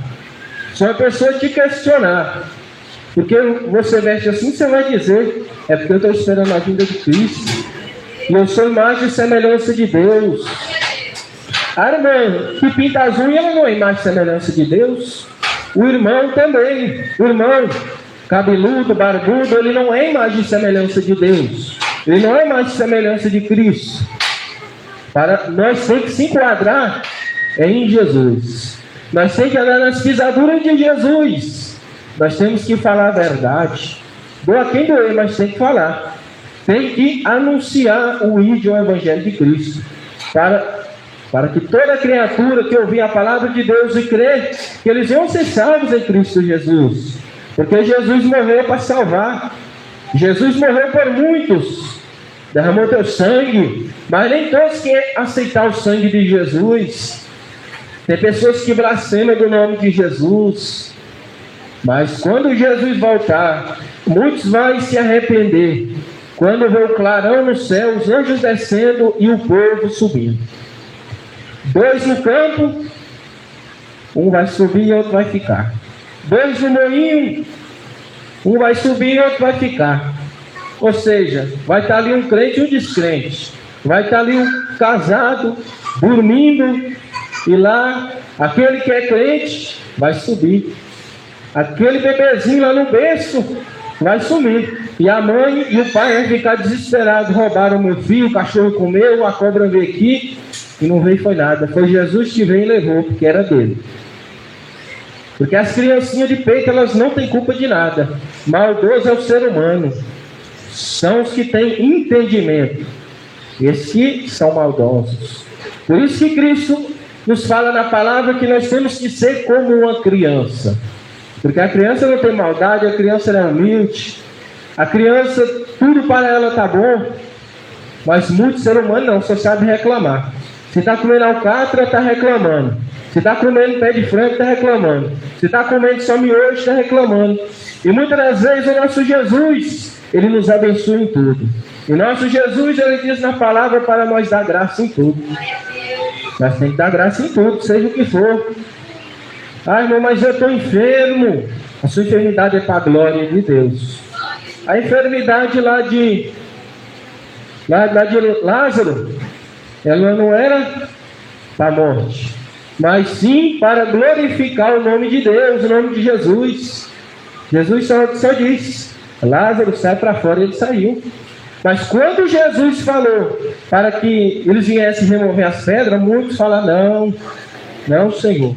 Se uma pessoa te questionar, porque você veste assim, você vai dizer: é porque eu estou esperando a vinda de Cristo, e eu sou imagem e semelhança de Deus. A irmã que pinta as unhas, ela não é imagem e semelhança de Deus. O irmão também, o irmão cabeludo, barbudo, ele não é imagem e semelhança de Deus. Ele não é imagem e semelhança de Cristo. Nós temos que se enquadrar em Jesus. Nós temos que andar nas pisaduras de Jesus. Nós temos que falar a verdade. Doa quem doer, mas tem que falar. Tem que anunciar o evangelho de Cristo. Para que toda criatura que ouvir a palavra de Deus e crer, que eles vão ser salvos em Cristo Jesus. Porque Jesus morreu para salvar. Jesus morreu por muitos. Derramou teu sangue. Mas nem todos querem aceitar o sangue de Jesus. Tem pessoas que blasfemam do nome de Jesus. Mas quando Jesus voltar, muitos vão se arrepender. Quando vê o clarão no céu, os anjos descendo e o povo subindo. 2 no campo, um vai subir e outro vai ficar. 2 no moinho, um vai subir e outro vai ficar. Ou seja, vai estar ali um crente e um descrente. Vai estar ali um casado, dormindo, e lá, aquele que é crente, vai subir. Aquele bebezinho lá no berço, vai sumir. E a mãe e o pai vão ficar desesperados. Roubaram o meu filho, o cachorro comeu, a cobra veio aqui, e não veio foi nada. Foi Jesus que veio e levou, porque era dele. Porque as criancinhas de peito, elas não têm culpa de nada. Maldoso é o ser humano. São os que têm entendimento. Esses que são maldosos. Por isso que Cristo nos fala na palavra que nós temos que ser como uma criança. Porque a criança não tem maldade, a criança é humilde. A criança, tudo para ela está bom. Mas muito ser humano não, só sabe reclamar. Se está comendo alcatra, está reclamando. Se está comendo pé de frango, está reclamando. Se está comendo só miojo, está reclamando. E muitas das vezes o nosso Jesus, ele nos abençoa em tudo. E nosso Jesus, ele diz na palavra para nós dar graça em tudo. Nós temos que dar graça em tudo, seja o que for. Ah, irmão, mas eu estou enfermo. A sua enfermidade é para a glória de Deus. A enfermidade lá de Lázaro, ela não era para a morte, mas sim para glorificar o nome de Deus, o nome de Jesus. Jesus só disse: Lázaro, sai para fora. Ele saiu. Mas quando Jesus falou para que eles viessem remover as pedras, muitos falaram: não, Senhor.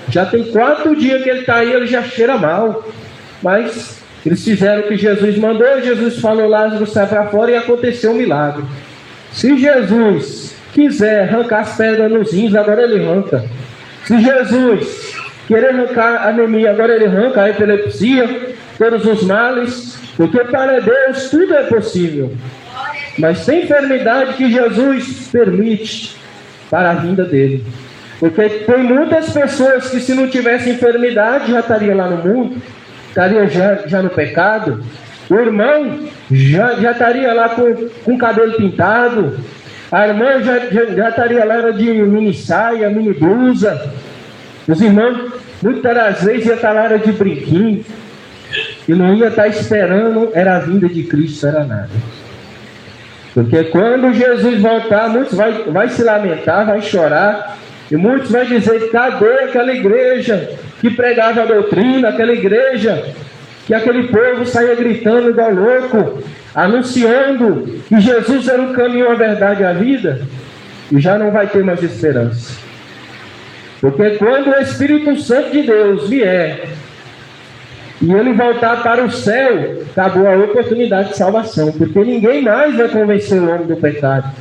Já tem 4 dias que ele está aí, ele já cheira mal. Mas Eles fizeram o que Jesus mandou, Jesus falou, Lázaro sai para fora, e aconteceu um milagre. Se Jesus quiser arrancar as pedras nos rins, agora ele arranca. Se Jesus querer arrancar a anemia, agora ele arranca a epilepsia, todos os males, porque para Deus tudo é possível. Mas tem enfermidade que Jesus permite para a vinda dele. Porque tem muitas pessoas que, se não tivesse enfermidade, já estaria lá no mundo, estaria já no pecado. O irmão já estaria lá com o cabelo pintado, a irmã já estaria lá de mini saia, mini blusa. Os irmãos, muitas das vezes, ia estar lá de brinquinho, e não ia estar esperando, era a vinda de Cristo, era nada. Porque quando Jesus voltar, muitos vai se lamentar, vai chorar, e muitos vão dizer, cadê aquela igreja que pregava a doutrina, aquela igreja que aquele povo saía gritando igual louco, anunciando que Jesus era o caminho, a verdade e a vida, e já não vai ter mais esperança. Porque quando o Espírito Santo de Deus vier e ele voltar para o céu, acabou a oportunidade de salvação, porque ninguém mais vai convencer o homem do pecado.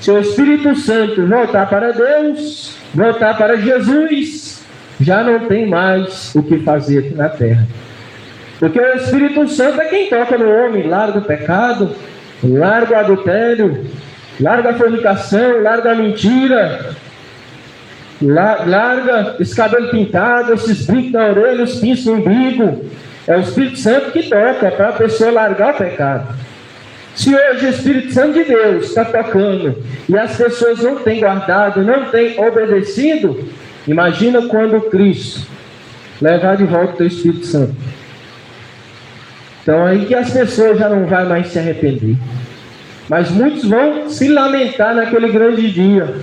Se o Espírito Santo voltar para Deus, voltar para Jesus, já não tem mais o que fazer aqui na terra. Porque o Espírito Santo é quem toca no homem, larga o pecado, larga o adultério, larga a fornicação, larga a mentira, larga esse cabelo pintado, esses brincos na orelha, os pinços no umbigo. É o Espírito Santo que toca para a pessoa largar o pecado. Se hoje o Espírito Santo de Deus está tocando e as pessoas não têm guardado, não têm obedecido, imagina quando Cristo levar de volta o Espírito Santo. Então aí que as pessoas já não vão mais se arrepender. Mas muitos vão se lamentar naquele grande dia,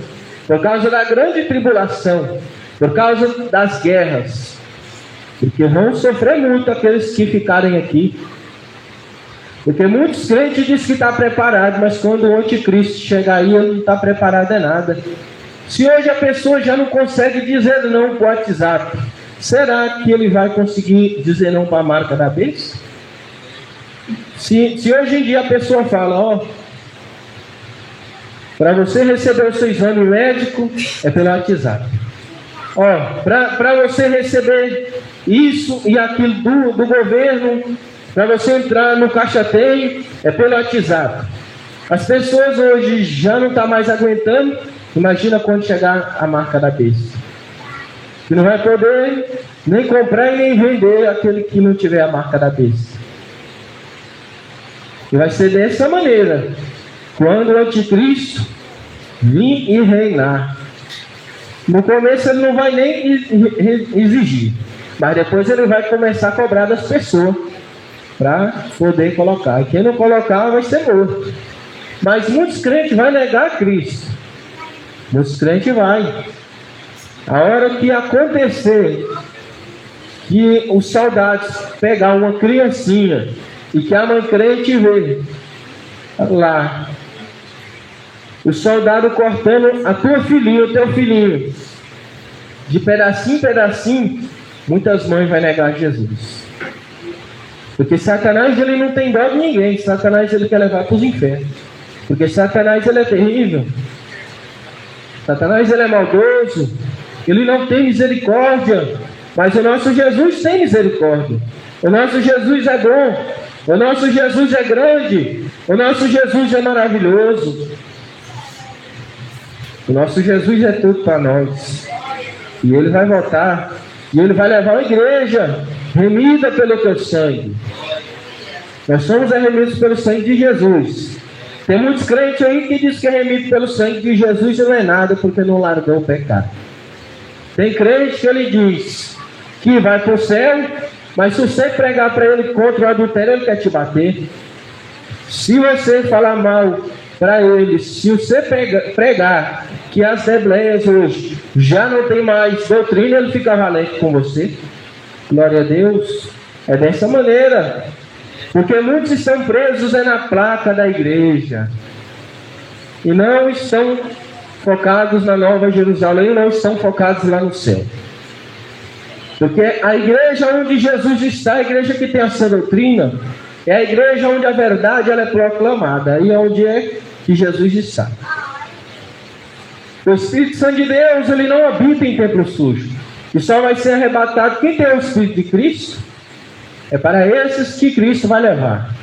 por causa da grande tribulação, por causa das guerras, porque vão sofrer muito aqueles que ficarem aqui. Porque muitos crentes dizem que está preparado, mas quando o anticristo chegar aí, ele não está preparado é nada. Se hoje a pessoa já não consegue dizer não para o WhatsApp, será que ele vai conseguir dizer não para a marca da besta? Se hoje em dia a pessoa fala, para você receber o seu exame médico, é pelo WhatsApp. Para você receber isso e aquilo do governo, para você entrar no Caixa Tem, é pelo WhatsApp. As pessoas hoje já não estão mais aguentando. Imagina quando chegar a marca da besta, que não vai poder nem comprar e nem vender aquele que não tiver a marca da besta. E vai ser dessa maneira, quando o anticristo vir e reinar. No começo ele não vai nem exigir, mas depois ele vai começar a cobrar das pessoas para poder colocar. E quem não colocar vai ser morto. Mas muitos crentes vão negar Cristo. Muitos crentes vão. A hora que acontecer que os soldados pegar uma criancinha e que a mãe crente vê lá o soldado cortando a tua filhinha, o teu filhinho, de pedacinho em pedacinho, muitas mães vão negar Jesus. Porque Satanás, ele não tem dó de ninguém. Satanás, ele quer levar para os infernos. Porque Satanás, ele é terrível. Satanás, ele é maldoso. Ele não tem misericórdia. Mas o nosso Jesus tem misericórdia. O nosso Jesus é bom. O nosso Jesus é grande. O nosso Jesus é maravilhoso. O nosso Jesus é tudo para nós. E ele vai voltar. E ele vai levar a igreja remida pelo teu sangue. Nós somos remidos pelo sangue de Jesus. Tem muitos crentes aí que dizem que é remido pelo sangue de Jesus e não é nada porque não largou o pecado. Tem crente que ele diz que vai para o céu, mas se você pregar para ele contra o adultério, ele quer te bater. Se você falar mal para ele, se você pregar que as assembleias hoje já não tem mais doutrina, ele fica valente com você. Glória a Deus. É dessa maneira. Porque muitos estão presos na placa da igreja e não estão focados na Nova Jerusalém, não estão focados lá no céu. Porque a igreja onde Jesus está, a igreja que tem essa doutrina, é a igreja onde a verdade ela é proclamada. Aí é onde é que Jesus está. O Espírito Santo de Deus, ele não habita em templo sujo. E só vai ser arrebatado quem tem o Espírito de Cristo. É para esses que Cristo vai levar.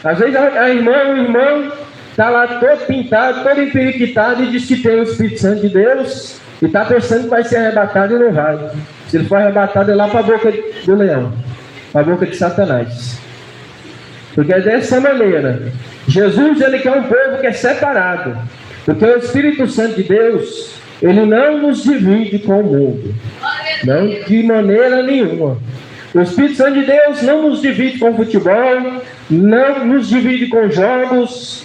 Às vezes o irmão está lá todo pintado, todo empiriquitado e diz que tem o Espírito Santo de Deus e está pensando que vai ser arrebatado e não vai. Se ele for arrebatado, é lá para a boca do leão, para a boca de Satanás. Porque é dessa maneira. Jesus, ele quer um povo que é separado. Porque o Espírito Santo de Deus, ele não nos divide com o mundo. Não de maneira nenhuma. O Espírito Santo de Deus não nos divide com futebol, não nos divide com jogos.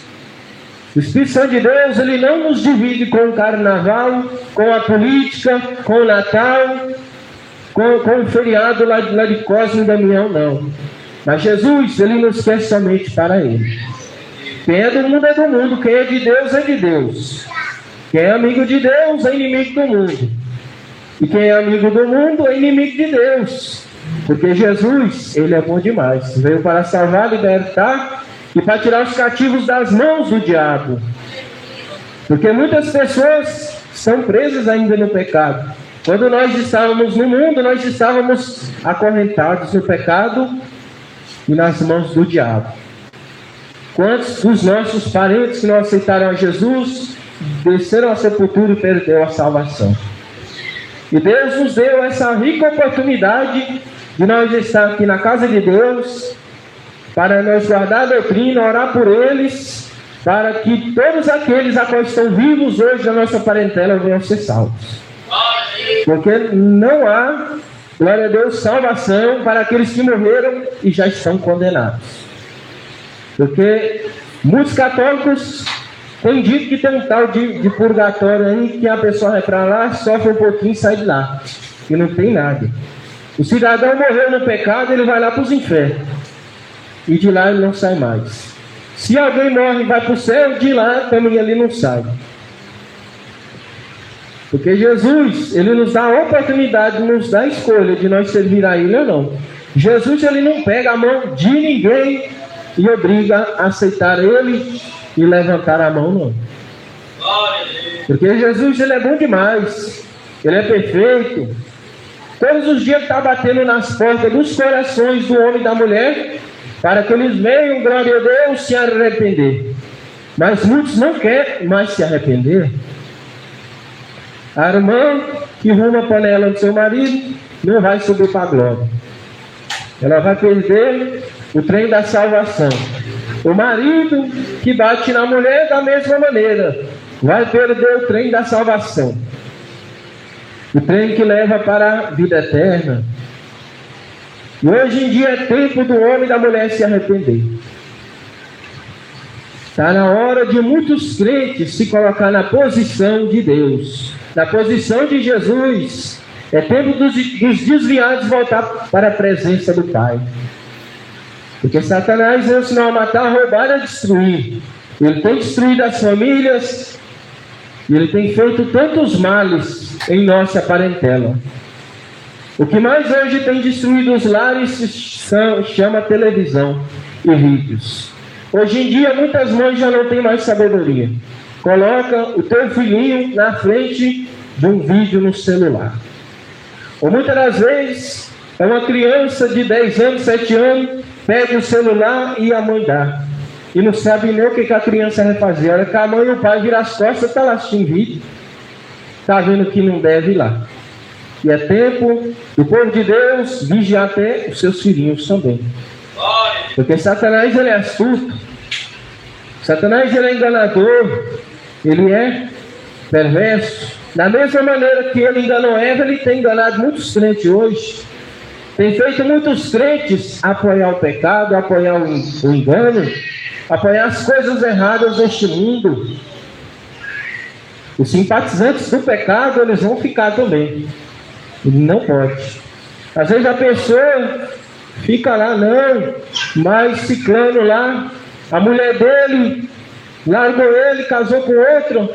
O Espírito Santo de Deus, ele não nos divide com o carnaval, com a política, com o Natal, com o feriado lá de Cosme e Damião, não. Mas Jesus, ele nos quer somente para ele. Quem é do mundo é do mundo, quem é de Deus é de Deus. Quem é amigo de Deus é inimigo do mundo. E quem é amigo do mundo é inimigo de Deus. Porque Jesus, ele é bom demais. Veio para salvar, libertar e para tirar os cativos das mãos do diabo. Porque muitas pessoas são presas ainda no pecado. Quando nós estávamos no mundo, nós estávamos acorrentados no pecado e nas mãos do diabo. Quantos dos nossos parentes que não aceitaram a Jesus desceram à sepultura e perderam a salvação? E Deus nos deu essa rica oportunidade de nós estar aqui na casa de Deus, para nós guardar a doutrina, orar por eles, para que todos aqueles a quais estão vivos hoje na nossa parentela venham ser salvos. Porque não há, glória a Deus, salvação para aqueles que morreram e já estão condenados. Porque muitos católicos têm dito que tem um tal de purgatório aí, que a pessoa vai para lá, sofre um pouquinho e sai de lá. E não tem nada. O cidadão morreu no pecado, ele vai lá para os infernos. E de lá ele não sai mais. Se alguém morre e vai para o céu, de lá também ele não sai. Porque Jesus, ele nos dá a oportunidade, nos dá a escolha de nós servir a ele ou não. Jesus, ele não pega a mão de ninguém e obriga a aceitar ele e levantar a mão, não. Porque Jesus, ele é bom demais. Ele é perfeito. Todos os dias está batendo nas portas dos corações do homem e da mulher, para que eles venham, glória a Deus, se arrepender. Mas muitos não querem mais se arrepender. A irmã que arruma a panela do seu marido não vai subir para a glória. Ela vai perder o trem da salvação. O marido que bate na mulher da mesma maneira vai perder o trem da salvação. O trem que leva para a vida eterna. E hoje em dia é tempo do homem e da mulher se arrepender. Está na hora de muitos crentes se colocar na posição de Deus, na posição de Jesus. É tempo dos desviados voltar para a presença do Pai. Porque Satanás veio senão a matar, roubar e a destruir. Ele tem destruído as famílias e ele tem feito tantos males em nossa parentela. O que mais hoje tem destruído os lares se chama televisão e vídeos. Hoje em dia muitas mães já não têm mais sabedoria. Coloca o teu filhinho na frente de um vídeo no celular. Ou muitas das vezes é uma criança de 10 anos, 7 anos, pega o celular e a mãe dá. E não sabe nem o que a criança vai fazer. Olha que a mãe e o pai viram as costas, está lá assistindo vídeo. Está vendo que não deve ir lá. E é tempo do povo de Deus vigiar até os seus filhinhos também. Porque Satanás, ele é astuto. Satanás, ele é enganador. Ele é perverso. Da mesma maneira que ele enganou Eva, ele tem enganado muitos crentes hoje. Tem feito muitos crentes apoiar o pecado, apoiar o engano, apoiar as coisas erradas deste mundo. Os simpatizantes do pecado, eles vão ficar também. Não pode. Às vezes a pessoa fica lá, não, mas ciclano lá, a mulher dele largou ele, casou com outro,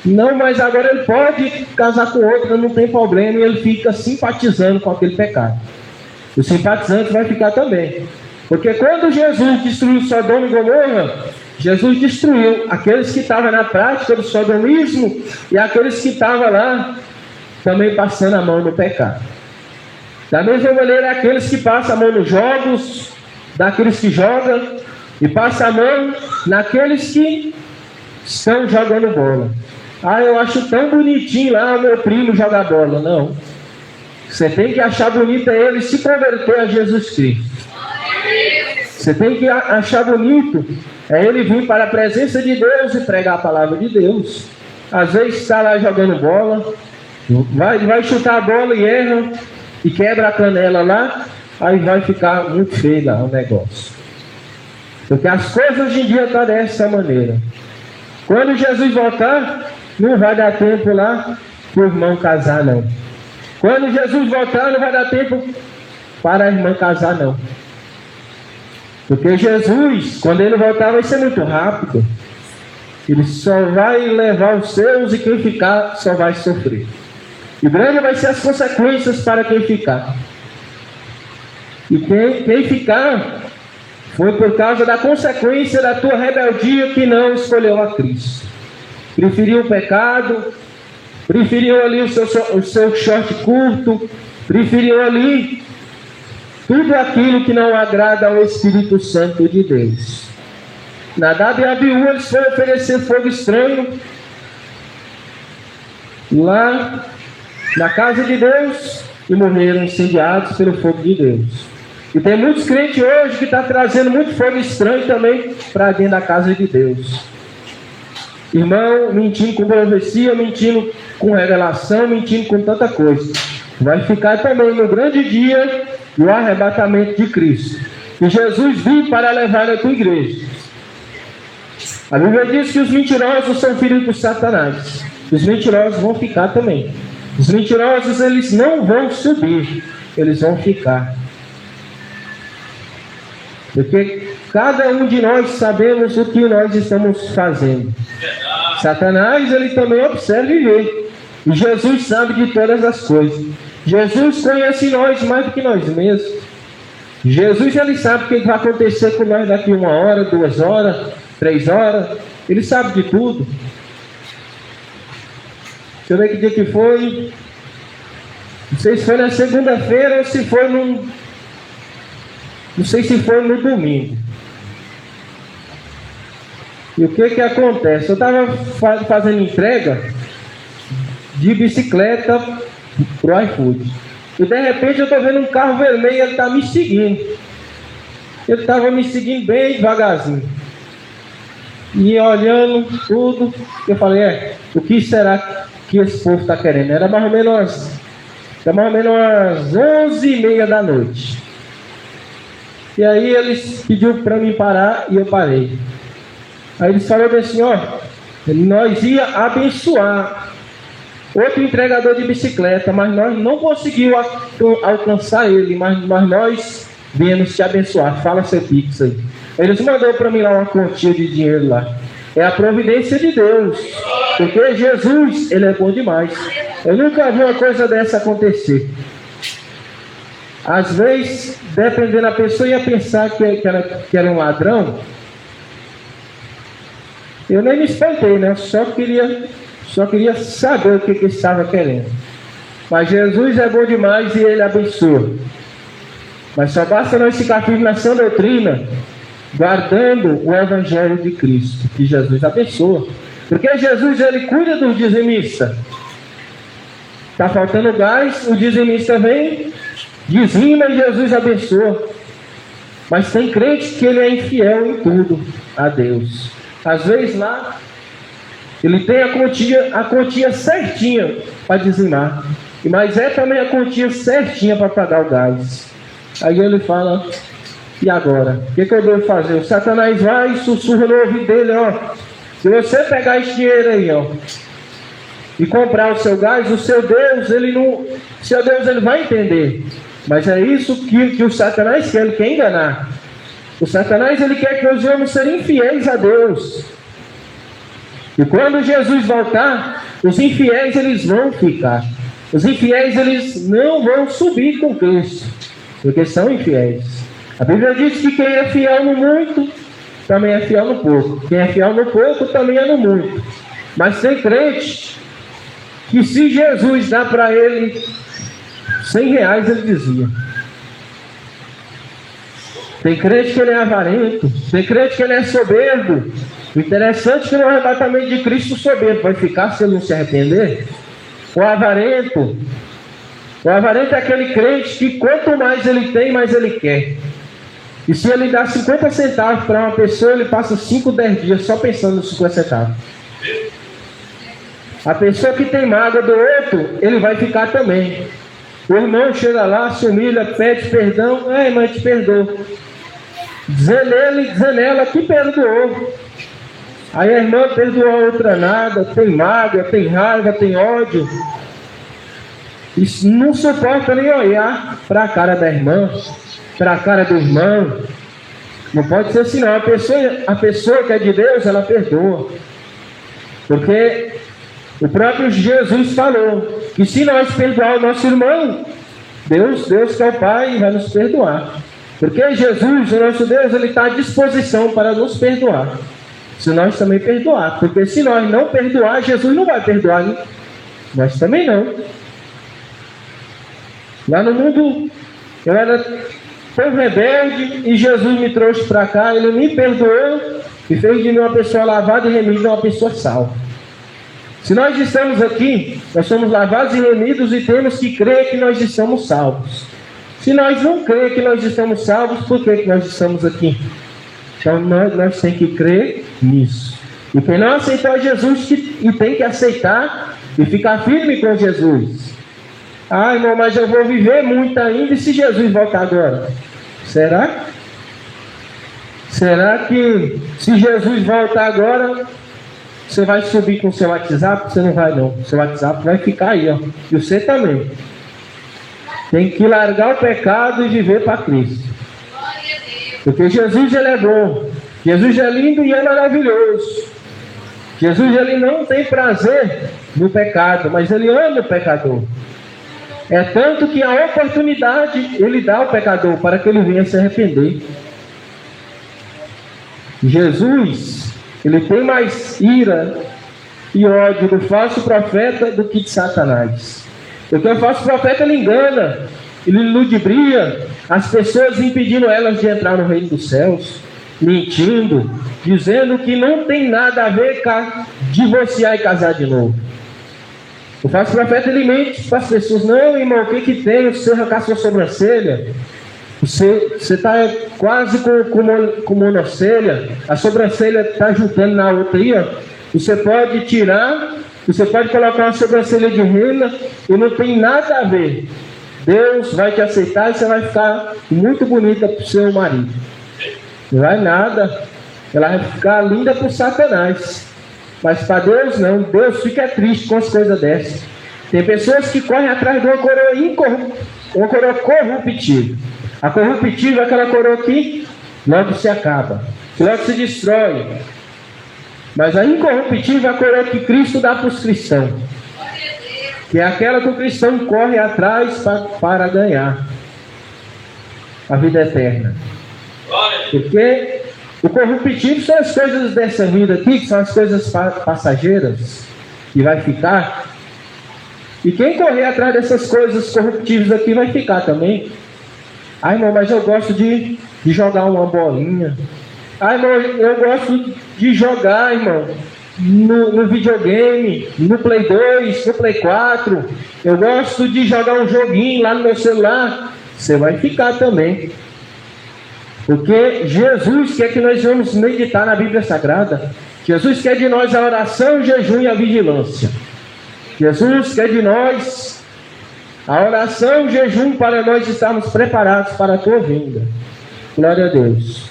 Não, mas agora ele pode casar com outra, não tem problema, e ele fica simpatizando com aquele pecado. O simpatizante vai ficar também. Porque quando Jesus destruiu Sodoma e Gomorra, Jesus destruiu aqueles que estavam na prática do sodomismo e aqueles que estavam lá também passando a mão no pecado. Da mesma maneira, aqueles que passam a mão nos jogos, daqueles que jogam, e passam a mão naqueles que estão jogando bola. Ah, eu acho tão bonitinho lá o meu primo jogar bola. Não. Você tem que achar bonito ele se converter a Jesus Cristo. Você tem que achar bonito ele vir para a presença de Deus e pregar a palavra de Deus. Às vezes está lá jogando bola, vai chutar a bola e erra, e quebra a canela lá, aí vai ficar muito feio lá o negócio. Porque as coisas hoje em dia estão dessa maneira. Quando Jesus voltar, não vai dar tempo lá para o irmão casar, não. Quando Jesus voltar, não vai dar tempo para a irmã casar, não. Porque Jesus, quando ele voltar, vai ser muito rápido. Ele só vai levar os seus, e quem ficar só vai sofrer. E grande vai ser as consequências para quem ficar. E quem ficar foi por causa da consequência da tua rebeldia, que não escolheu a Cristo. Preferiu o pecado, preferiu ali o seu short curto, preferiu ali tudo aquilo que não agrada ao Espírito Santo de Deus. Nadab e Abiú, eles foram oferecer fogo estranho lá na casa de Deus e morreram incendiados pelo fogo de Deus. E tem muitos crentes hoje que estão trazendo muito fogo estranho também para dentro da casa de Deus. Irmão, mentindo com profecia, mentindo com revelação, mentindo com tanta coisa. Vai ficar também no grande dia do arrebatamento de Cristo. E Jesus veio para levar a tua igreja. A Bíblia diz que os mentirosos são filhos de Satanás. Os mentirosos vão ficar também. Os mentirosos, eles não vão subir, eles vão ficar. Porque cada um de nós sabemos o que nós estamos fazendo. Satanás, ele também observa e vê. E Jesus sabe de todas as coisas. Jesus conhece nós mais do que nós mesmos. Jesus, ele sabe o que vai acontecer com nós daqui 1 hora, 2 horas, 3 horas. Ele sabe de tudo. Deixa eu ver que dia que foi. Não sei se foi na segunda-feira ou se foi no... Não sei se foi no domingo. E o que acontece? Eu estava fazendo entrega de bicicleta pro iFood. E de repente eu estou vendo um carro vermelho e ele está me seguindo. Ele estava me seguindo bem devagarzinho. E olhando tudo, eu falei, o que será que esse povo está querendo? Era mais ou menos umas 11h30 da noite. E aí eles pediram para mim parar e eu parei. Aí eles falaram assim, nós ia abençoar outro entregador de bicicleta, mas nós não conseguimos alcançar ele, mas nós viemos te abençoar. Fala seu Pix aí. Eles mandaram para mim lá uma quantia de dinheiro lá. É a providência de Deus, porque Jesus, ele é bom demais. Eu nunca vi uma coisa dessa acontecer. Às vezes, dependendo da pessoa, ia pensar que era um ladrão. Eu nem me espantei, né? Só queria saber o que estava querendo. Mas Jesus é bom demais e ele abençoa. Mas só basta nós ficar firmes na sã doutrina, guardando o Evangelho de Cristo, que Jesus abençoa. Porque Jesus, ele cuida dos dizimistas. Está faltando gás, o dizimista vem, dizima e Jesus abençoa. Mas tem crente que ele é infiel em tudo a Deus. Às vezes lá, ele tem a quantia certinha para dizimar. Mas é também a quantia certinha para pagar o gás. Aí ele fala, e agora? O que eu devo fazer? O Satanás vai e sussurra no ouvido dele, se você pegar esse dinheiro aí, e comprar o seu gás, o seu Deus, ele vai entender. Mas é isso que o Satanás quer, ele quer enganar. O Satanás, ele quer que nós vamos ser infiéis a Deus. E quando Jesus voltar, os infiéis eles vão ficar. Os infiéis eles não vão subir com Cristo, porque são infiéis. A Bíblia diz que quem é fiel no muito, também é fiel no pouco. Quem é fiel no pouco, também é no muito. Mas tem crente que se Jesus dá para ele R$100, ele dizia. Tem crente que ele é avarento, tem crente que ele é soberbo. O interessante é que no arrebatamento de Cristo o soberbo vai ficar se ele não se arrepender. O avarento é aquele crente que quanto mais ele tem, mais ele quer. E se ele dá 50 centavos para uma pessoa, ele passa 5, 10 dias só pensando nos 50 centavos. A pessoa que tem mágoa do outro, ele vai ficar também. O irmão chega lá, se humilha, pede perdão. Irmã, te perdoa. Dizendo ele, dizendo ela que perdoou. Aí a irmã perdoou a outra nada, tem mágoa, tem raiva, tem ódio. E não suporta nem olhar para a cara da irmã, para a cara do irmão. Não pode ser assim não. A pessoa que é de Deus, ela perdoa. Porque o próprio Jesus falou que se nós perdoar o nosso irmão, Deus que é o Pai, vai nos perdoar. Porque Jesus, o nosso Deus, ele está à disposição para nos perdoar. Se nós também perdoar. Porque se nós não perdoar, Jesus não vai perdoar, né? Nós também não. Lá no mundo, eu era tão rebelde e Jesus me trouxe para cá, ele me perdoou e fez de mim uma pessoa lavada e remida, uma pessoa salva. Se nós estamos aqui, nós somos lavados e remidos e temos que crer que nós estamos salvos. Se nós não crer que nós estamos salvos, por que nós estamos aqui? Então nós temos que crer nisso. E quem não aceitou Jesus e tem que aceitar e ficar firme com Jesus. Irmão, mas eu vou viver muito ainda e se Jesus voltar agora? Será? Será que se Jesus voltar agora, você vai subir com o seu WhatsApp? Você não vai não. O seu WhatsApp vai ficar aí, ó. E você também. Tem que largar o pecado e viver para Cristo. Porque Jesus, ele é bom. Jesus é lindo e é maravilhoso. Jesus, ele não tem prazer no pecado, mas ele ama o pecador. É tanto que a oportunidade ele dá ao pecador para que ele venha se arrepender. Jesus, ele tem mais ira e ódio do falso profeta do que de Satanás. Porque o falso profeta ele engana, ele ludibria as pessoas, impedindo elas de entrar no reino dos céus, mentindo, dizendo que não tem nada a ver com divorciar e casar de novo. O falso profeta ele mente para as pessoas: não, irmão, o que tem? Você arrancar sua sobrancelha, você está quase com monocelha, a sobrancelha está juntando na outra aí, ó. Você pode tirar, você pode colocar uma sobrancelha de rena e não tem nada a ver. Deus vai te aceitar e você vai ficar muito bonita para o seu marido. Não vai nada, ela vai ficar linda para o Satanás. Mas para Deus não, Deus fica triste com as coisas dessas. Tem pessoas que correm atrás de uma coroa corruptível. A corruptível é aquela coroa que logo se acaba, que logo se destrói. Mas a incorruptível é a coroa que Cristo dá para os cristãos, que é aquela que o cristão corre atrás para ganhar a vida eterna. Porque o corruptível são as coisas dessa vida aqui, que são as coisas passageiras, que vai ficar. E quem correr atrás dessas coisas corruptíveis aqui vai ficar também. Irmão, mas eu gosto de jogar uma bolinha. Irmão, eu gosto de jogar, irmão, no videogame, no Play 2, no Play 4. Eu gosto de jogar um joguinho lá no meu celular. Você vai ficar também. Porque Jesus quer que nós vamos meditar na Bíblia Sagrada. Jesus quer de nós a oração, o jejum e a vigilância. Jesus quer de nós a oração, o jejum, para nós estarmos preparados para a tua vinda. Glória a Deus.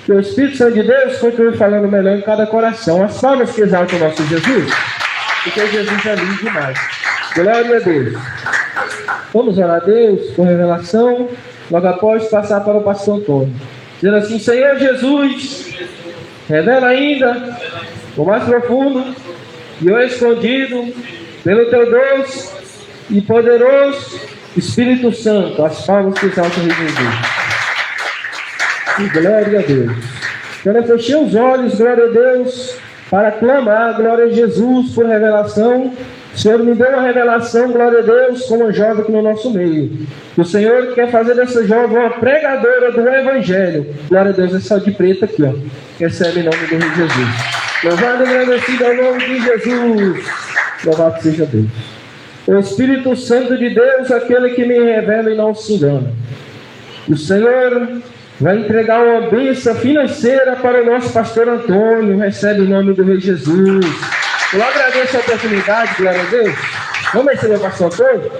Que o Espírito Santo de Deus continue falando melhor em cada coração. As palmas que exaltam o nosso Jesus, porque Jesus é lindo demais. Glória a Deus. Vamos orar a Deus com revelação, logo após passar para o pastor Antônio. Dizendo assim: Senhor Jesus, revela ainda o mais profundo e o escondido, pelo teu doce e poderoso Espírito Santo. As palmas que exaltam o Rei Jesus. Glória a Deus. Quando eu fechei os olhos, glória a Deus, para clamar, glória a Jesus, por revelação. O Senhor me deu uma revelação, glória a Deus, como uma jovem aqui no nosso meio. O Senhor quer fazer dessa jovem uma pregadora do Evangelho. Glória a Deus, é só de preto aqui, ó. Recebe em nome do Rei Jesus. Louvado e agradecido ao nome de Jesus. Louvado seja Deus. O Espírito Santo de Deus, aquele que me revela e não se engana. O Senhor vai entregar uma bênção financeira para o nosso pastor Antônio. Recebe em nome do Rei Jesus. Eu agradeço a oportunidade, glória a Deus. Vamos receber o pastor Antônio,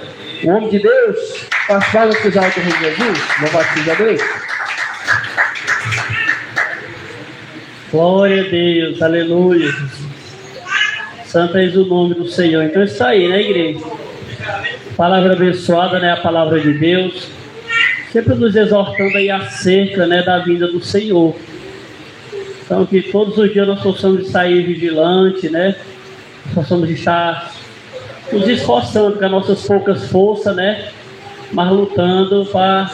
o homem de Deus, as palavras que exaltam o Rei Jesus. Louvado seja Deus. Glória a Deus, aleluia. Santo és o nome do Senhor. Então está aí, né, igreja? Palavra abençoada, né? A palavra de Deus. Sempre nos exortando aí acerca, né, da vinda do Senhor. Então que todos os dias nós possamos sair vigilante, né? Possamos estar nos esforçando com as nossas poucas forças, né? Mas lutando para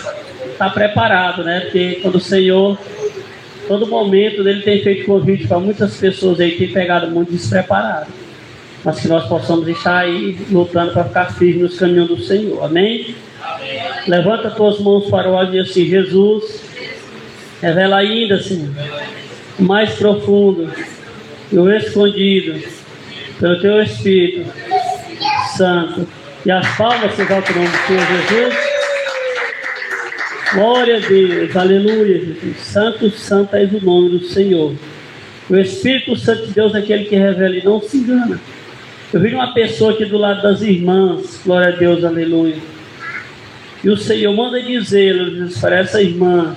estar preparado, né? Porque quando o Senhor, todo momento, Ele tem feito convite para muitas pessoas aí que tem pegado muito despreparado. Mas que nós possamos estar aí lutando para ficar firmes nos caminhos do Senhor. Amém? Amém. Levanta as tuas mãos para o alto e diz assim: Jesus, revela ainda, Senhor, o mais profundo e o escondido pelo Teu Espírito Santo. E as palmas que exaltam o nome do Senhor Jesus. Glória a Deus, aleluia, Jesus. Santo, santo és o nome do Senhor. O Espírito Santo de Deus é aquele que revela e não se engana. Eu vi uma pessoa aqui do lado das irmãs, glória a Deus, aleluia. E o Senhor manda dizer, Jesus, para essa irmã,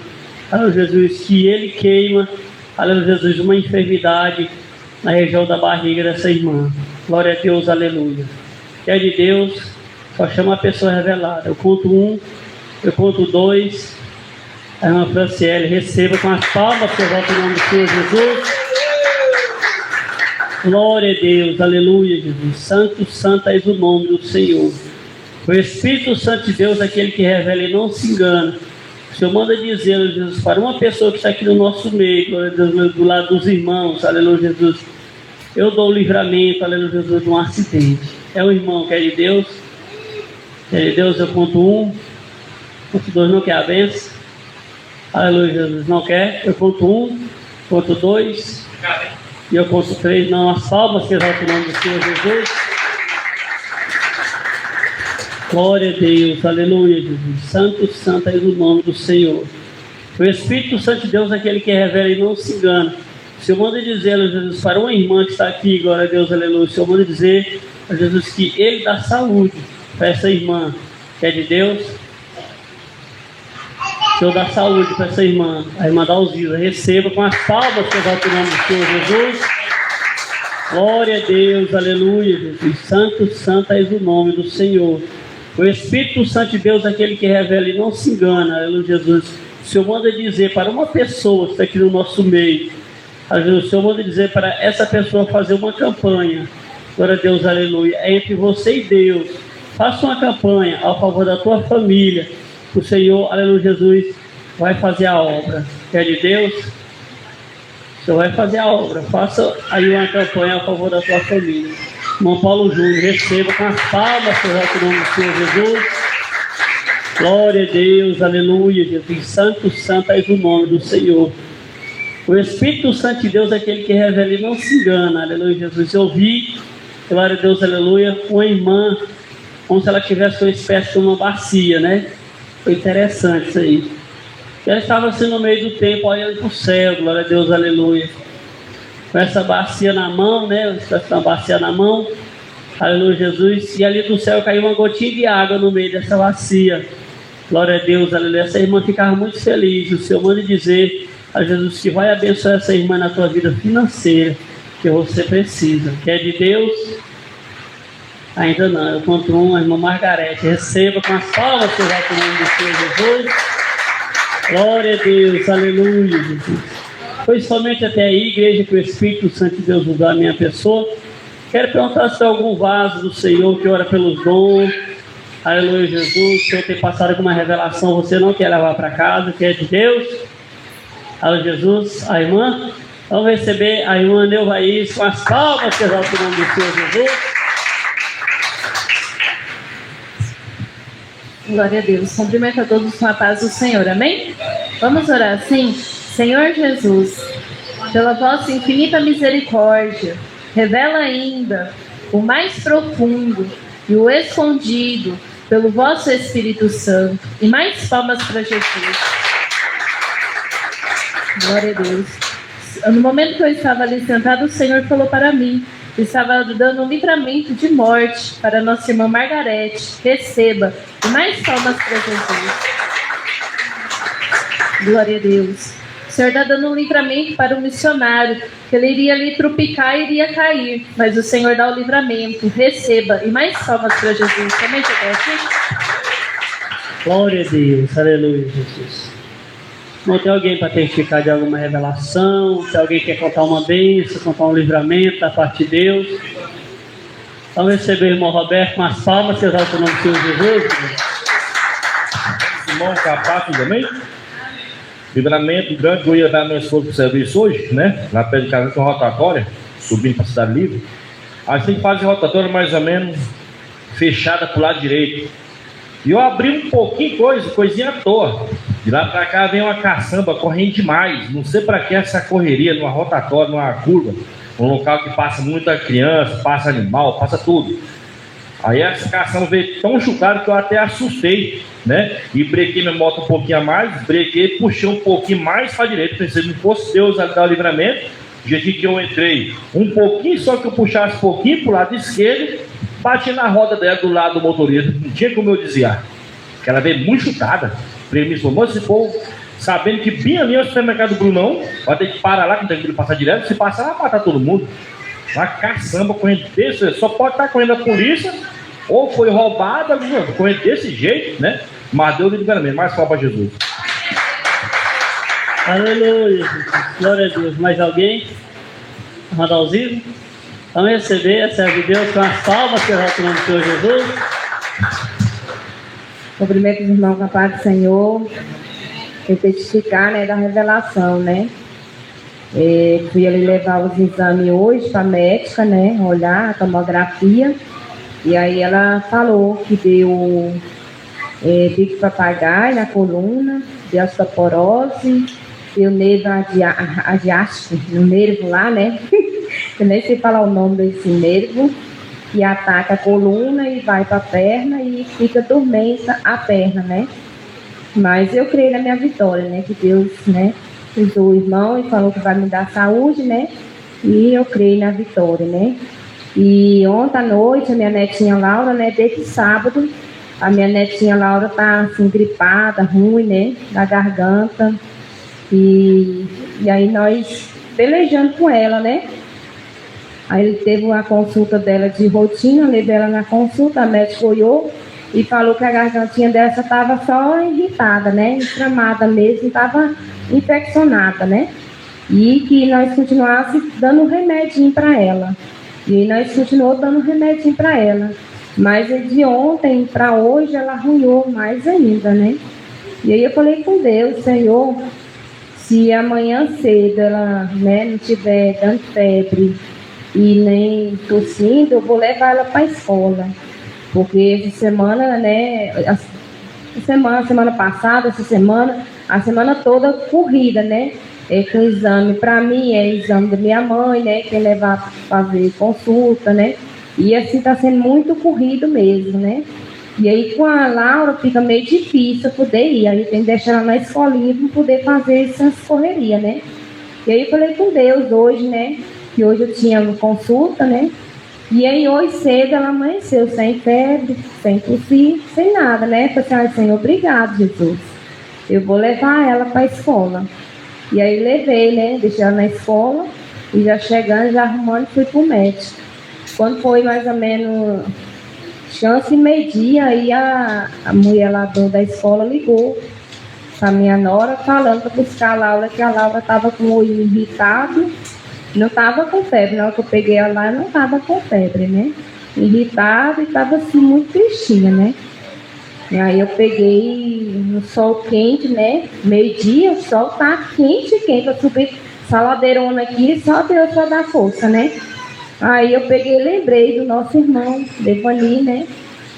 aleluia, Jesus, que Ele queima, aleluia, Jesus, uma enfermidade na região da barriga dessa irmã. Glória a Deus, aleluia. Que é de Deus, só chama a pessoa revelada. Eu conto 1, eu conto 2. A irmã Franciele, receba com as palmas que eu volto em nome do Senhor Jesus. Glória a Deus, aleluia, Jesus. Santo, santo és o nome do Senhor. O Espírito Santo de Deus é aquele que revela e não se engana. O Senhor manda dizer, Jesus, para uma pessoa que está aqui no nosso meio, glória a Deus, do lado dos irmãos, aleluia, Jesus. Eu dou o livramento, aleluia, Jesus, de um acidente. É um irmão que é de Deus. Que é de Deus, eu conto 1. Conto 2, não quer a benção. Aleluia, Jesus, não quer. Eu conto 1, conto 2. E eu conto 3, não, as palmas que exaltam o nome do Senhor Jesus. Glória a Deus, aleluia, Jesus. Santo, santo é o nome do Senhor. O Espírito Santo de Deus é aquele que revela e não se engana. O Senhor manda dizer, Jesus, para uma irmã que está aqui, glória a Deus, aleluia. O Senhor manda dizer a Jesus que Ele dá saúde para essa irmã, que é de Deus. O Senhor dá saúde para essa irmã, a irmã Dalzila. Receba com as palmas que exaltam o nome do Senhor Jesus. Glória a Deus, aleluia, Jesus. Santo, santo és o nome do Senhor. O Espírito Santo de Deus é aquele que revela e não se engana, aleluia, Jesus. O Senhor manda dizer para uma pessoa que está aqui no nosso meio, aleluia, o Senhor manda dizer para essa pessoa fazer uma campanha. Glória a Deus, aleluia. É entre você e Deus. Faça uma campanha ao favor da tua família. O Senhor, aleluia, Jesus, vai fazer a obra. É de Deus? O Senhor vai fazer a obra. Faça aí uma campanha a favor da tua família. Irmão Paulo Júnior, receba com as palmas que exaltam o nome do Senhor Jesus. Glória a Deus, aleluia, Jesus. Santo, santo és o nome do Senhor. O Espírito Santo de Deus é aquele que revela e não se engana, aleluia, Jesus. Eu vi, glória a Deus, aleluia, uma irmã, como se ela tivesse uma espécie de uma bacia, né? Foi interessante isso aí. Ela estava assim no meio do templo, olhando para o céu, glória a Deus, aleluia. Com essa bacia na mão, né? Uma bacia na mão, aleluia, Jesus. E ali do céu caiu uma gotinha de água no meio dessa bacia. Glória a Deus, aleluia. Essa irmã ficava muito feliz. O Senhor manda dizer a Jesus que vai abençoar essa irmã na tua vida financeira, que você precisa. Que é de Deus? Ainda não. Eu conto a irmã Margarete. Receba com as palmas que vai com o nome do Senhor Jesus. Glória a Deus, aleluia, Jesus. Foi somente até aí, igreja, que o Espírito Santo de Deus usou a minha pessoa. Quero perguntar se tem algum vaso do Senhor que ora pelos dons. Aleluia, Jesus. Se o Senhor tem passado alguma revelação, você não quer levar para casa, que é de Deus. Aleluia, Jesus. A irmã, vamos receber a irmã Neuvaís com as palmas que exaltam o nome do Senhor Jesus. Glória a Deus. Cumprimento a todos com a paz do Senhor. Amém? Vamos orar assim? Senhor Jesus, pela vossa infinita misericórdia, revela ainda o mais profundo e o escondido pelo vosso Espírito Santo. E mais palmas para Jesus. Glória a Deus. No momento que eu estava ali sentado, o Senhor falou para mim, estava dando um livramento de morte para nossa irmã Margarete. Receba. E mais palmas para Jesus. Glória a Deus. O Senhor está dando um livramento para o missionário, que ele iria ali trupicar e iria cair, mas o Senhor dá o livramento. Receba. E mais palmas para Jesus. Também Glória a Deus. Aleluia, Jesus. Não tem alguém para testificar de alguma revelação? Se alguém quer contar uma bênção, contar um livramento da parte de Deus, vamos receber o irmão Roberto com as palmas, que exalta o nome do Senhor Jesus. Irmão Capato também. Livramento grande, eu ia dar minha esposa para o serviço hoje, né? Lá perto de casa com rotatória, subindo para a Cidade Livre. A gente faz a rotatória mais ou menos fechada para o lado direito. E eu abri um pouquinho coisinha à toa. De lá para cá vem uma caçamba correndo demais. Não sei para que essa correria numa rotatória, numa curva, um local que passa muita criança, passa animal, passa tudo. Aí essa caçamba veio tão chutada que eu até assustei, né? E brequei minha moto um pouquinho a mais, brequei, puxei um pouquinho mais para a direita. Pensei, se não fosse Deus a dar o livramento, do jeito que eu entrei um pouquinho, só que eu puxasse um pouquinho para o lado esquerdo, bati na roda dela do lado do motorista. Não tinha como eu desviar, porque ela veio muito chutada. Falei, se for sabendo que bem ali é o supermercado do Brunão, vai ter que parar lá, que não tem que passar direto. Se passar, vai matar todo mundo. Uma caçamba correndo desse, só pode estar correndo a polícia, ou foi roubada, correndo desse jeito, né? Mas Deus livramento, mais palmas para Jesus. Aleluia, Jesus. Glória a Deus. Mais alguém? Randalzinho? Vamos receber a serva de Deus com as palmas que exaltam o nome do Senhor Jesus. Cumprimento os irmãos com a paz do Senhor. Eu testificar, né, da revelação, né? Fui ali levar os exames hoje para a médica, né? Olhar a tomografia. E aí ela falou que deu bico papagaio na coluna, deu osteoporose, deu nervo adiástico no nervo lá, né? Eu nem sei falar o nome desse nervo. Que ataca a coluna e vai para a perna e fica dormenta a perna, né? Mas eu creio na minha vitória, né? Que Deus, né, usou o irmão e falou que vai me dar saúde, né? E eu creio na vitória, né? E ontem à noite a minha netinha Laura, né? Desde sábado, a minha netinha Laura tá assim, gripada, ruim, né? Da garganta. E aí nós pelejando com ela, né? Aí ele teve uma consulta dela de rotina, levei ela na consulta, a médica olhou e falou que a gargantinha dela estava só irritada, né? Inflamada mesmo, estava infeccionada, né? E que nós continuássemos dando remedinho para ela. E nós continuamos dando remedinho para ela. Mas de ontem para hoje ela arruinou mais ainda, né? E aí eu falei com Deus, Senhor, se amanhã cedo ela, né, não tiver dando febre e nem tossindo, eu vou levar ela para a escola. Porque essa semana, né, semana passada, a semana toda corrida, né, com exame. Para mim é exame da minha mãe, né, que levar para fazer consulta, né, e assim está sendo muito corrido mesmo, né. E aí com a Laura fica meio difícil poder ir, aí tem que deixar ela na escolinha para poder fazer essas correrias, né. E aí eu falei com Deus hoje, né, que hoje eu tinha consulta, né? E aí hoje cedo ela amanheceu sem febre, sem tossir, sem nada, né? Eu falei assim, Senhor, obrigado, Jesus. Eu vou levar ela para a escola. E aí levei, né? Deixei ela na escola e já chegando, já arrumando, fui pro médico. Quando foi mais ou menos chance meio-dia, aí a mulher lá da escola ligou pra minha nora falando para buscar a Laura, que a Laura estava com o olho irritado Não estava com febre, na hora que eu peguei ela lá, eu não estava com febre, né? Irritada e estava assim muito tristinha, né? E aí eu peguei no sol quente, né? Meio-dia, o sol tá quente. Eu subi essa ladeirona aqui, só Deus para dar força, né? Aí eu peguei e lembrei do nosso irmão, Devani, né?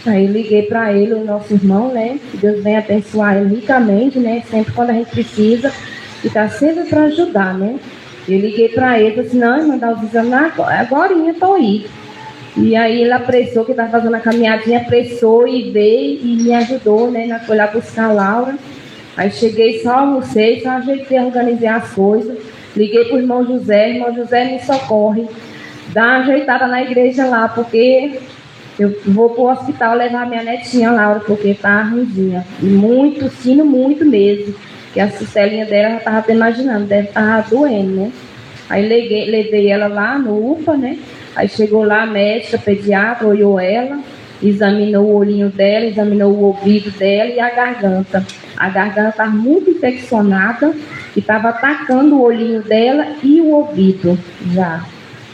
Aí eu liguei para ele, o nosso irmão, né? Que Deus venha abençoar ele ricamente, né? Sempre quando a gente precisa, e tá sempre para ajudar, né? Eu liguei para ele, falei assim, não, mandar os exames agora eu tô aí. E aí ele apressou, que estava fazendo a caminhadinha, apressou e veio e me ajudou, né? Foi lá buscar a Laura. Aí cheguei, só almocei, só ajeitei, organizei as coisas. Liguei para o irmão José me socorre. Dá uma ajeitada na igreja lá, porque eu vou para o hospital levar minha netinha Laura, porque tá ruimzinha. E muito, sino muito mesmo. Que a costelinha dela, já estava até imaginando, deve estar doendo, né? Aí levei ela lá no UPA, né? Aí chegou lá a médica, pediatra, olhou ela, examinou o olhinho dela, examinou o ouvido dela e a garganta. A garganta estava muito infeccionada e estava atacando o olhinho dela e o ouvido já.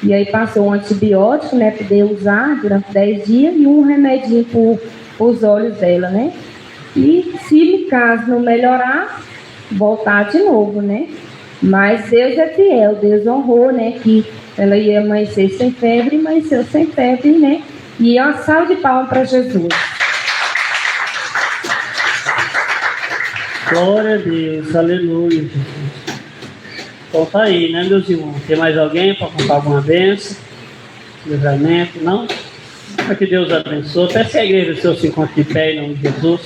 E aí passou um antibiótico, né, para poder usar durante 10 dias e um remedinho para os olhos dela, né? E se caso não melhorar, voltar de novo, né? Mas Deus é fiel, Deus honrou, né, que ela ia amanhecer sem febre, amanheceu sem febre, né? E uma salva de palmas para Jesus. Glória a Deus, aleluia, Jesus. Então tá aí, né, meus irmãos? Tem mais alguém para contar alguma bênção? Livramento? Não? Para que Deus abençoe. Peça a igreja do seu se encontre de pé em nome de Jesus.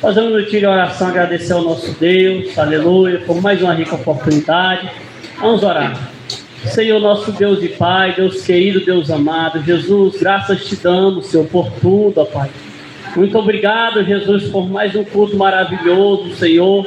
Fazendo um minutinho de oração, agradecer ao nosso Deus, aleluia, por mais uma rica oportunidade. Vamos orar. Senhor, nosso Deus e Pai, Deus querido, Deus amado, Jesus, graças te damos, Senhor, por tudo, ó Pai. Muito obrigado, Jesus, por mais um culto maravilhoso, Senhor,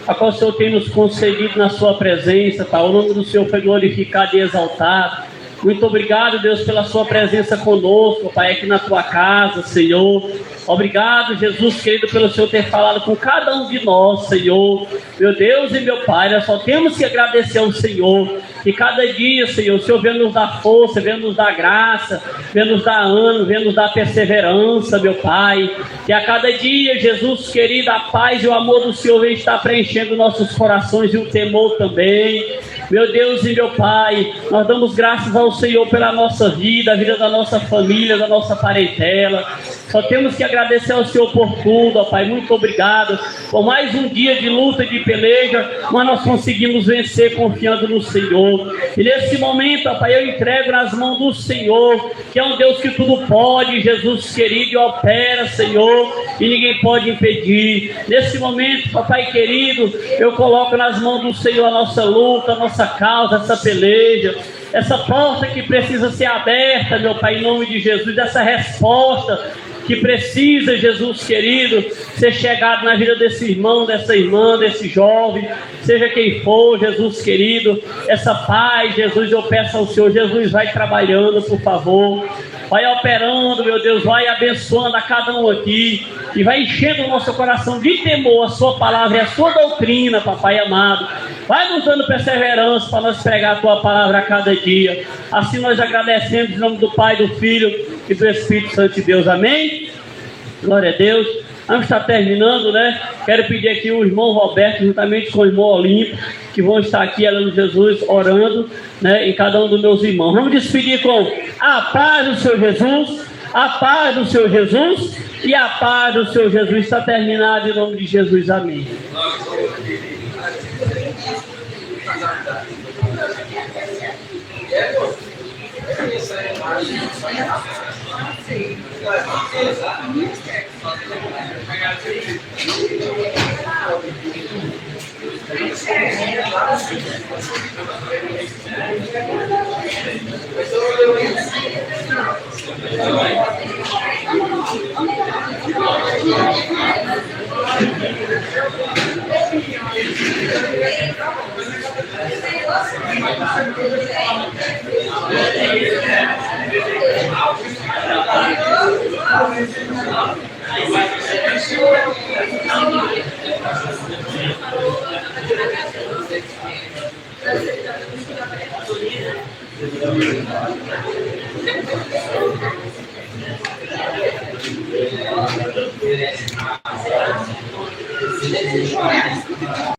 a qual o Senhor tem nos concedido na sua presença, Pai. O nome do Senhor foi glorificado e exaltado. Muito obrigado, Deus, pela sua presença conosco, Pai, aqui na tua casa, Senhor. Obrigado, Jesus querido, pelo Senhor ter falado com cada um de nós, Senhor. Meu Deus e meu Pai, nós só temos que agradecer ao Senhor. Que cada dia, Senhor, o Senhor venha nos dar força, venha nos dar graça, venha nos dar ânimo, venha nos dar perseverança, meu Pai. Que a cada dia, Jesus querido, a paz e o amor do Senhor venha estar preenchendo nossos corações e o temor também. Meu Deus e meu Pai, nós damos graças ao Senhor pela nossa vida, a vida da nossa família, da nossa parentela. Só temos que agradecer ao Senhor por tudo, ó Pai. Muito obrigado por mais um dia de luta e de peleja, mas nós conseguimos vencer confiando no Senhor. E nesse momento, ó Pai, eu entrego nas mãos do Senhor, que é um Deus que tudo pode, Jesus querido, e opera, Senhor, e ninguém pode impedir. Nesse momento, papai querido, eu coloco nas mãos do Senhor a nossa luta, a nossa causa, essa peleja, essa porta que precisa ser aberta, meu Pai, em nome de Jesus, essa resposta que precisa, Jesus querido, ser chegado na vida desse irmão, dessa irmã, desse jovem, seja quem for, Jesus querido, essa paz, Jesus, eu peço ao Senhor, Jesus, vai trabalhando, por favor, vai operando, meu Deus, vai abençoando a cada um aqui, e vai enchendo o nosso coração de temor, a sua palavra e a sua doutrina, papai amado. Vai nos dando perseverança para nós pregar a tua palavra a cada dia. Assim nós agradecemos em nome do Pai, do Filho e do Espírito Santo de Deus. Amém? Glória a Deus. Vamos estar terminando, né? Quero pedir aqui o irmão Roberto, juntamente com o irmão Olímpio, que vão estar aqui, além de Jesus, orando, né, em cada um dos meus irmãos. Vamos despedir com a paz do Senhor Jesus, a paz do Senhor Jesus e a paz do Senhor Jesus. Está terminado em nome de Jesus. Amém.